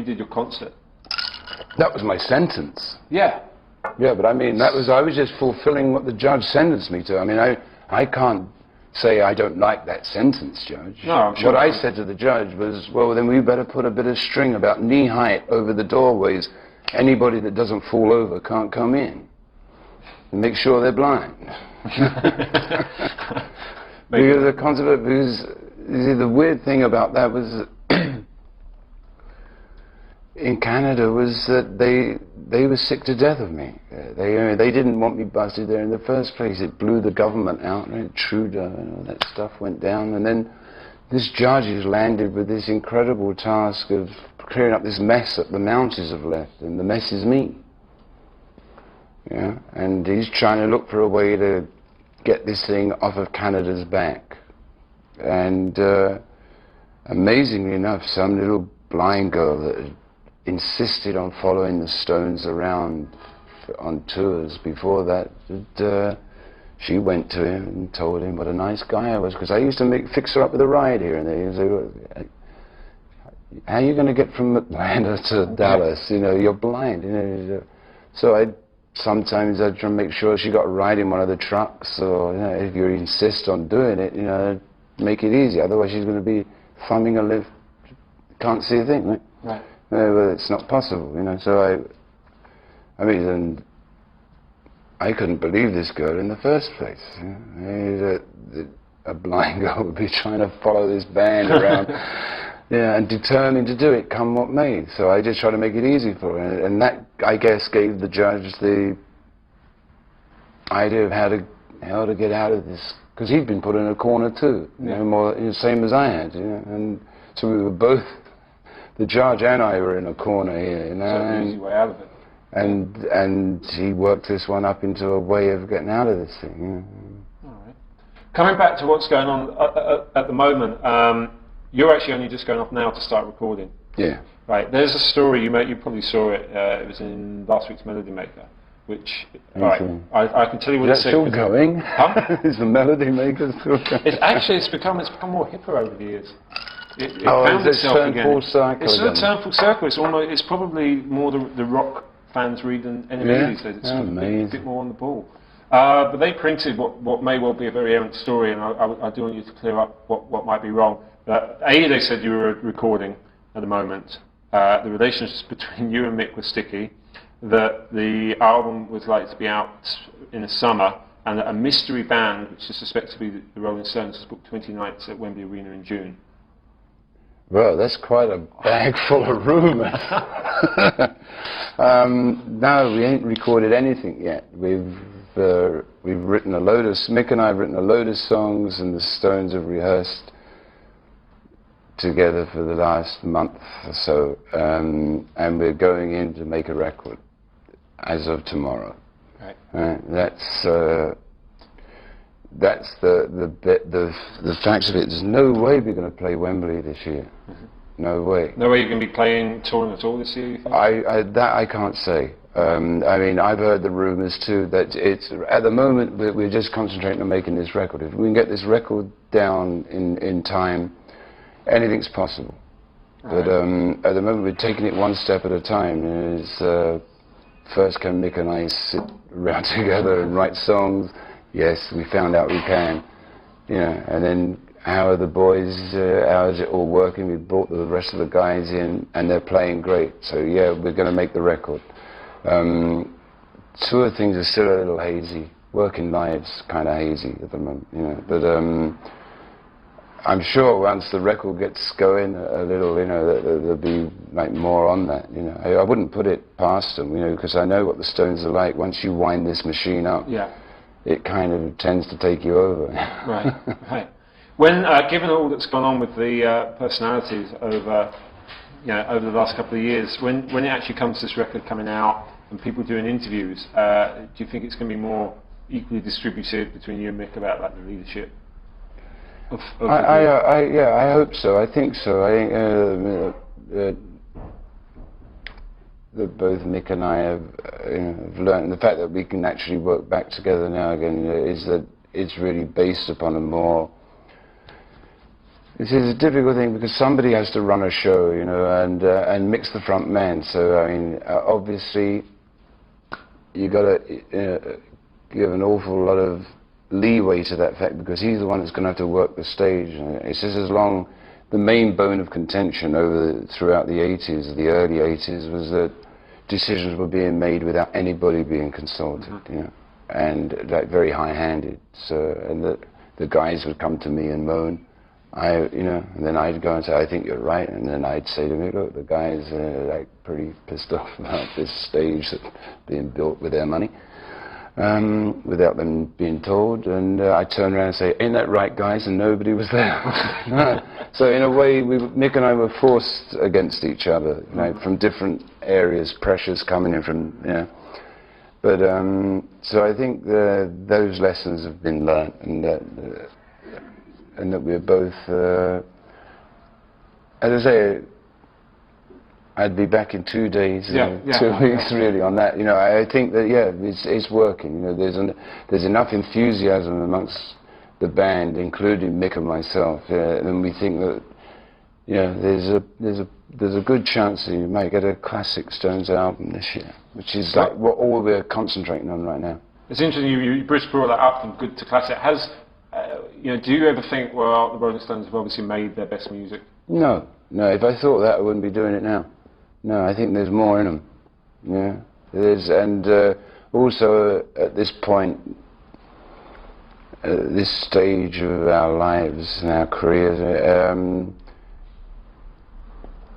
did your concert. That was my sentence. Yeah. Yeah, but I mean, I was just fulfilling what the judge sentenced me to. I mean, I can't say I don't like that sentence, Judge. No, I'm sure. What I said to the judge was, well, then we better put a bit of string about knee height over the doorways. Anybody that doesn't fall over can't come in. And make sure they're blind. Because the weird thing about that was in Canada was that they were sick to death of me. They didn't want me busted there in the first place. It blew the government out, and Trudeau and all that stuff went down, and then this judge has landed with this incredible task of clearing up this mess that the Mounties have left, and the mess is me. Yeah, and he's trying to look for a way to get this thing off of Canada's back. And amazingly enough, some little blind girl that had insisted on following the Stones around on tours before that, she went to him and told him what a nice guy I was, because I used to fix her up with a ride here and there. He'd say, well, how are you going to get from Atlanta to Dallas? You're blind. So sometimes I'd try and make sure she got a ride in one of the trucks, or if you insist on doing it, make it easy. Otherwise, she's going to be thumbing a lift, can't see a thing, right? Right. Well, it's not possible, So I mean, I couldn't believe this girl in the first place. A blind girl would be trying to follow this band around. Yeah, and determined to do it, come what may. So I just tried to make it easy for her, and that, I guess, gave the judge the idea of how to get out of this, because he'd been put in a corner too, same as I had, and so we were both, the judge and I were in a corner here, So an easy way out of it. And he worked this one up into a way of getting out of this thing. All right. Coming back to what's going on at the moment. You're actually only just going off now to start recording. Yeah. Right. There's a story you probably saw it. It was in last week's Melody Maker, which I can tell you what it's still going. Huh? Is the Melody Maker still going? It's become more hipper over the years. It found itself again. Full circle. It's a turn full circle. It's probably more the rock fans read than NME these days. It's a bit more on the ball. But they printed what may well be a very errant story, and I do want you to clear up what might be wrong. They said you were recording at the moment. The relationship between you and Mick was sticky. That the album was likely to be out in the summer, and that a mystery band, which is suspected to be the Rolling Stones, has booked 20 nights at Wembley Arena in June. Well, that's quite a bag full of rumours. No, we ain't recorded anything yet. We've written Mick and I have written a load of songs, and the Stones have rehearsed together for the last month or so, and we're going in to make a record as of tomorrow. That's the fact of it. There's no way we're going to play Wembley this year. No way. No way you're going to be touring at all this year, you think? That I can't say. I mean, I've heard the rumours too that it's at the moment we're just concentrating on making this record. If we can get this record down in time, anything's possible. But at the moment we're taking it one step at a time. First can Mick and I sit around together and write songs. Yes, we found out we can. And then how are the boys? How is it all working? We brought the rest of the guys in, and they're playing great. So yeah, we're going to make the record. Tour things are still a little hazy. Working lives kind of hazy at the moment, But I'm sure once the record gets going a little, there'll be like more on that. I wouldn't put it past them, because I know what the Stones are like. Once you wind this machine up, it kind of tends to take you over. Right. When given all that's gone on with the personalities over the last couple of years, when it actually comes to this record coming out and people doing interviews, do you think it's going to be more equally distributed between you and Mick about like the leadership? I hope so. I think so. I think that both Mick and I have learned the fact that we can actually work back together now again is that it's really based upon a more. This is a difficult thing because somebody has to run a show, and Mick's the front man. So I mean, obviously, you got to give an awful lot of leeway to that fact because he's the one that's going to have to work the stage. It's just as long. The main bone of contention throughout the 80s, the early 80s, was that decisions were being made without anybody being consulted, and like very high-handed. So, and that the guys would come to me and moan. And then I'd go and say, I think you're right, and then I'd say to me, look, the guys are like pretty pissed off about this stage that's being built with their money, without them being told, and I'd turn around and say, ain't that right, guys? And nobody was there. So in a way, Mick and I were forced against each other, from different areas, pressures coming in from, But, so I think those lessons have been learnt, and that we're both, as I say, I'd be back in 2 days, 2 weeks really on that. I think that, it's working. There's enough enthusiasm amongst the band, including Mick and myself, and we think that, there's a good chance that you might get a classic Stones album this year, which is like what all we're concentrating on right now. It's interesting you brought that up from good to classic. Do you ever think, well, the Rolling Stones have obviously made their best music? No. If I thought that, I wouldn't be doing it now. No, I think there's more in them. There's, and also at this point, this stage of our lives and our careers,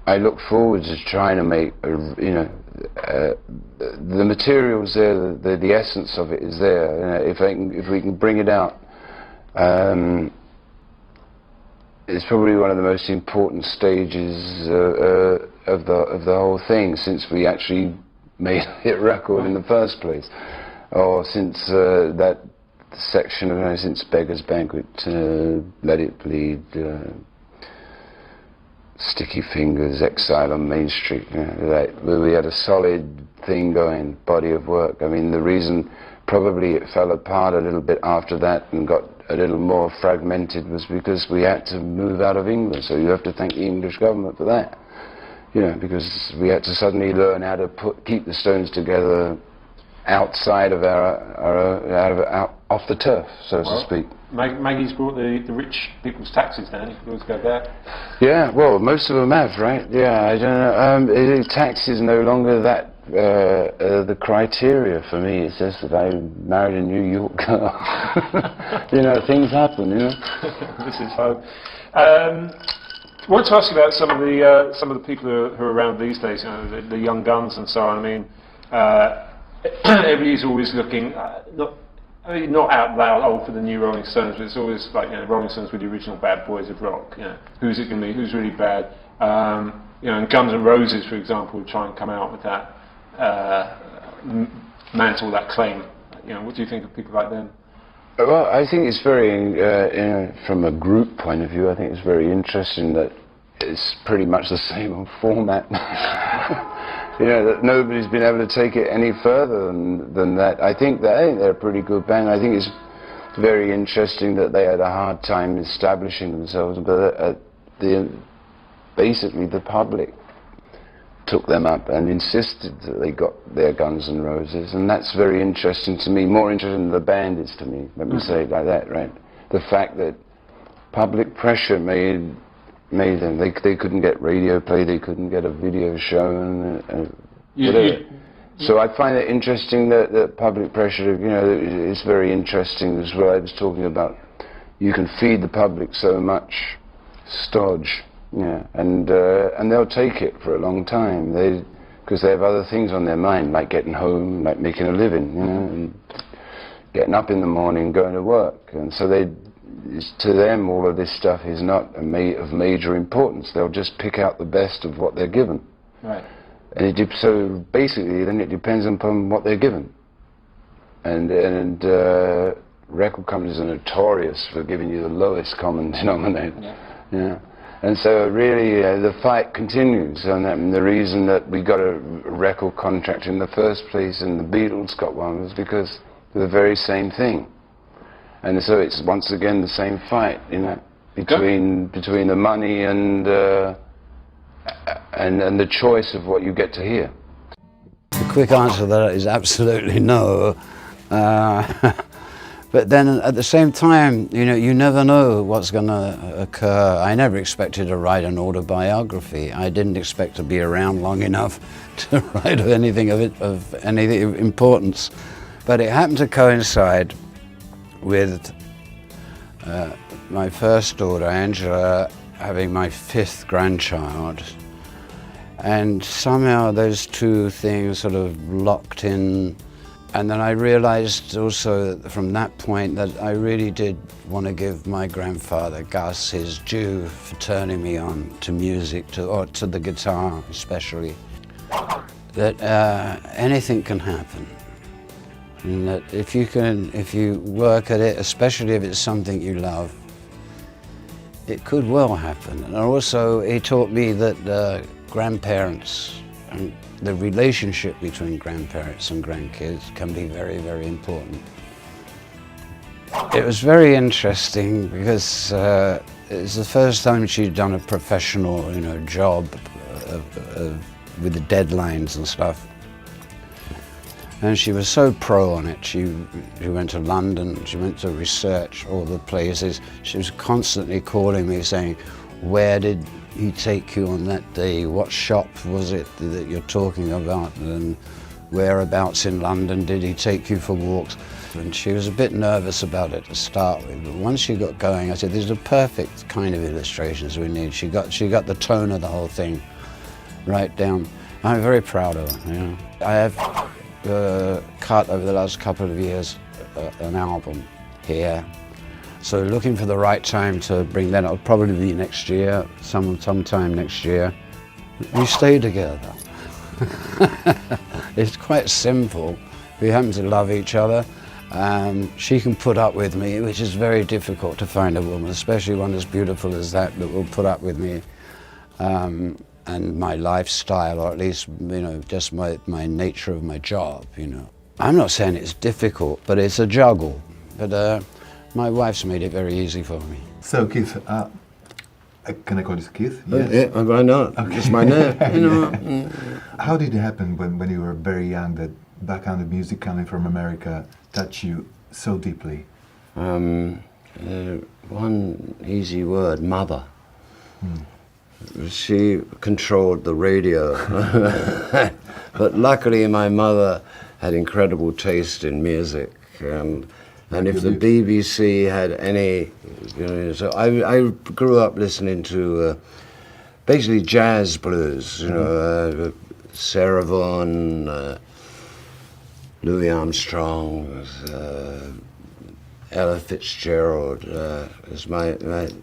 I look forward to trying to make, the material's there, the essence of it is there. If we can bring it out, it's probably one of the most important stages of the whole thing since we actually made a hit record in the first place, or since that section of since Beggar's Banquet, Let It Bleed, Sticky Fingers, Exile on Main Street. We had a solid thing going, body of work. I mean, the reason probably it fell apart a little bit after that and got a little more fragmented was because we had to move out of England. So you have to thank the English government for that, because we had to suddenly learn how to keep the Stones together outside of off the turf, so to speak. Maggie's brought the rich people's taxes down. You could always go there. Yeah, well, most of them have, right? Yeah, I don't know. Tax is no longer that the criteria for me. It's just that I married a New York girl. Things happen. This is hope. I want to ask you about some of the people who are around these days. The young guns and so on. I mean, everybody's always looking. Not out loud old for the new Rolling Stones, but it's always like Rolling Stones with the original bad boys of rock. Who's it going to be? Who's really bad? And Guns N' Roses, for example, would try and come out with that mantle, that claim. What do you think of people like them? Well, I think it's very, from a group point of view, I think it's very interesting that it's pretty much the same old format. That nobody's been able to take it any further than that. I think they're a pretty good band. I think it's very interesting that they had a hard time establishing themselves, but basically the public took them up and insisted that they got their Guns N' Roses, and that's very interesting to me, more interesting than the band is to me, let me say it like that, right? The fact that public pressure made them, they couldn't get radio play, they couldn't get a video shown, whatever. So I find it interesting that public pressure, is very interesting as well. I was talking about, you can feed the public so much stodge, and they'll take it for a long time, because they have other things on their mind, like getting home, like making a living, and getting up in the morning, going to work, and so to them all of this stuff is not of major importance. They'll just pick out the best of what they're given. Right. And so basically then it depends upon what they're given. And record companies are notorious for giving you the lowest common denominator. Yeah. And so really the fight continues, and the reason that we got a record contract in the first place and the Beatles got one was because of the very same thing. And so it's once again the same fight, between the money and the choice of what you get to hear. The quick answer to that is absolutely no. But then at the same time, you never know what's going to occur. I never expected to write an autobiography. I didn't expect to be around long enough to write anything of any importance. But it happened to coincide with my first daughter, Angela, having my 5th grandchild. And somehow those two things sort of locked in. And then I realized also from that point that I really did want to give my grandfather, Gus, his due for turning me on to music, or to the guitar especially. That anything can happen. And that if you work at it, especially if it's something you love, it could well happen. And also he taught me that grandparents and the relationship between grandparents and grandkids can be very, very important. It was very interesting because it was the first time she'd done a professional, job with the deadlines and stuff. And she was so pro on it. She went to London, she went to research all the places. She was constantly calling me saying, where did he take you on that day? What shop was it that you're talking about? And whereabouts in London did he take you for walks? And she was a bit nervous about it to start with, but once she got going, I said, these are perfect kind of illustrations we need. She got the tone of the whole thing right down. I'm very proud of her. I have cut over the last couple of years an album here. So looking for the right time to bring that, it'll probably be next year, sometime next year. We stay together. It's quite simple. We happen to love each other. She can put up with me, which is very difficult to find a woman, especially one as beautiful as that will put up with me. And my lifestyle, or at least, just my nature of my job, I'm not saying it's difficult, but it's a juggle. But my wife's made it very easy for me. So Keith, can I call you Keith? Yes. Yeah, why not? Okay. It's my name. How did it happen when you were very young that background music coming from America touched you so deeply? One easy word, mother. She controlled the radio. But luckily my mother had incredible taste in music. And if the BBC had any, so I grew up listening to basically jazz blues, Sarah Vaughan, Louis Armstrong, Ella Fitzgerald,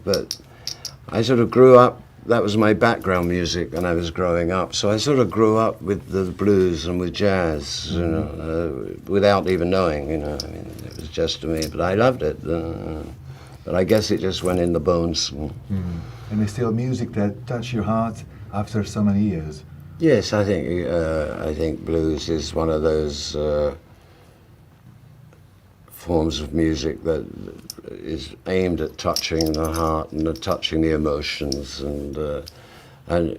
but I sort of grew up that was my background music when I was growing up. So I sort of grew up with the blues and with jazz, you know, without even knowing, you know. I mean, it was just to me, but I loved it. But I guess it just went in the bones. And it's still music that touched your heart after so many years. Yes, I think blues is one of those forms of music that is aimed at touching the heart and touching the emotions, and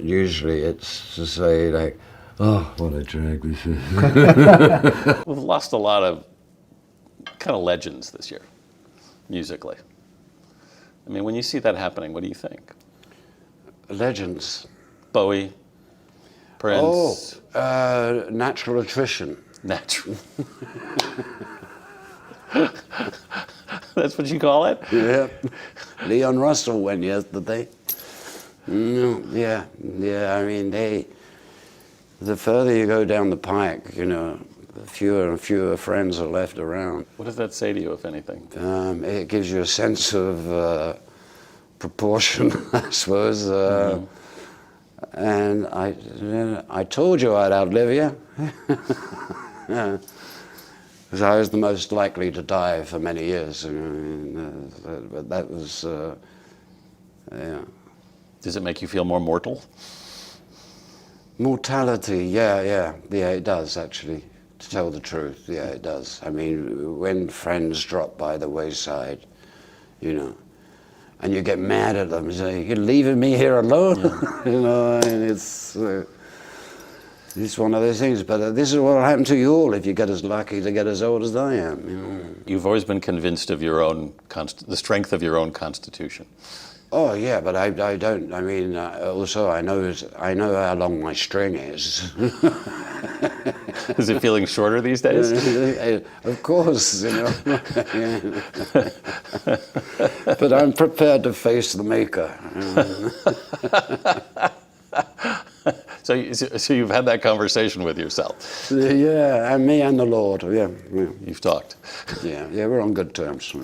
usually it's to say like, oh, what a drag this is. We've lost a lot of kind of legends this year, musically. I mean, when you see that happening, what do you think? Legends. Bowie, Prince. Oh, natural attrition. Natural. That's what you call it? Yeah. Leon Russell went yesterday. Yeah. I mean, the further you go down the pike, you know, the fewer and fewer friends are left around. What does that say to you, if anything? It gives you a sense of proportion, I suppose. And I told you I'd outlive you. Because I was the most likely to die for many years. But that was, yeah. Does it make you feel more mortal? Mortality, yeah, it does actually, to tell the truth, yeah, it does. I mean, when friends drop by the wayside, you know, and you get mad at them and say, you're leaving me here alone, yeah. You know, and it's one of those things, but this is what will happen to you all if you get as lucky to get as old as I am. You know? You've always been convinced of your own, the strength of your own constitution. Oh yeah, but I don't. I mean, also I know how long my string is. Is it feeling shorter these days? Of course, you know. But I'm prepared to face the maker. So you've had that conversation with yourself? Yeah, and me and the Lord. Yeah. You've talked. Yeah, we're on good terms.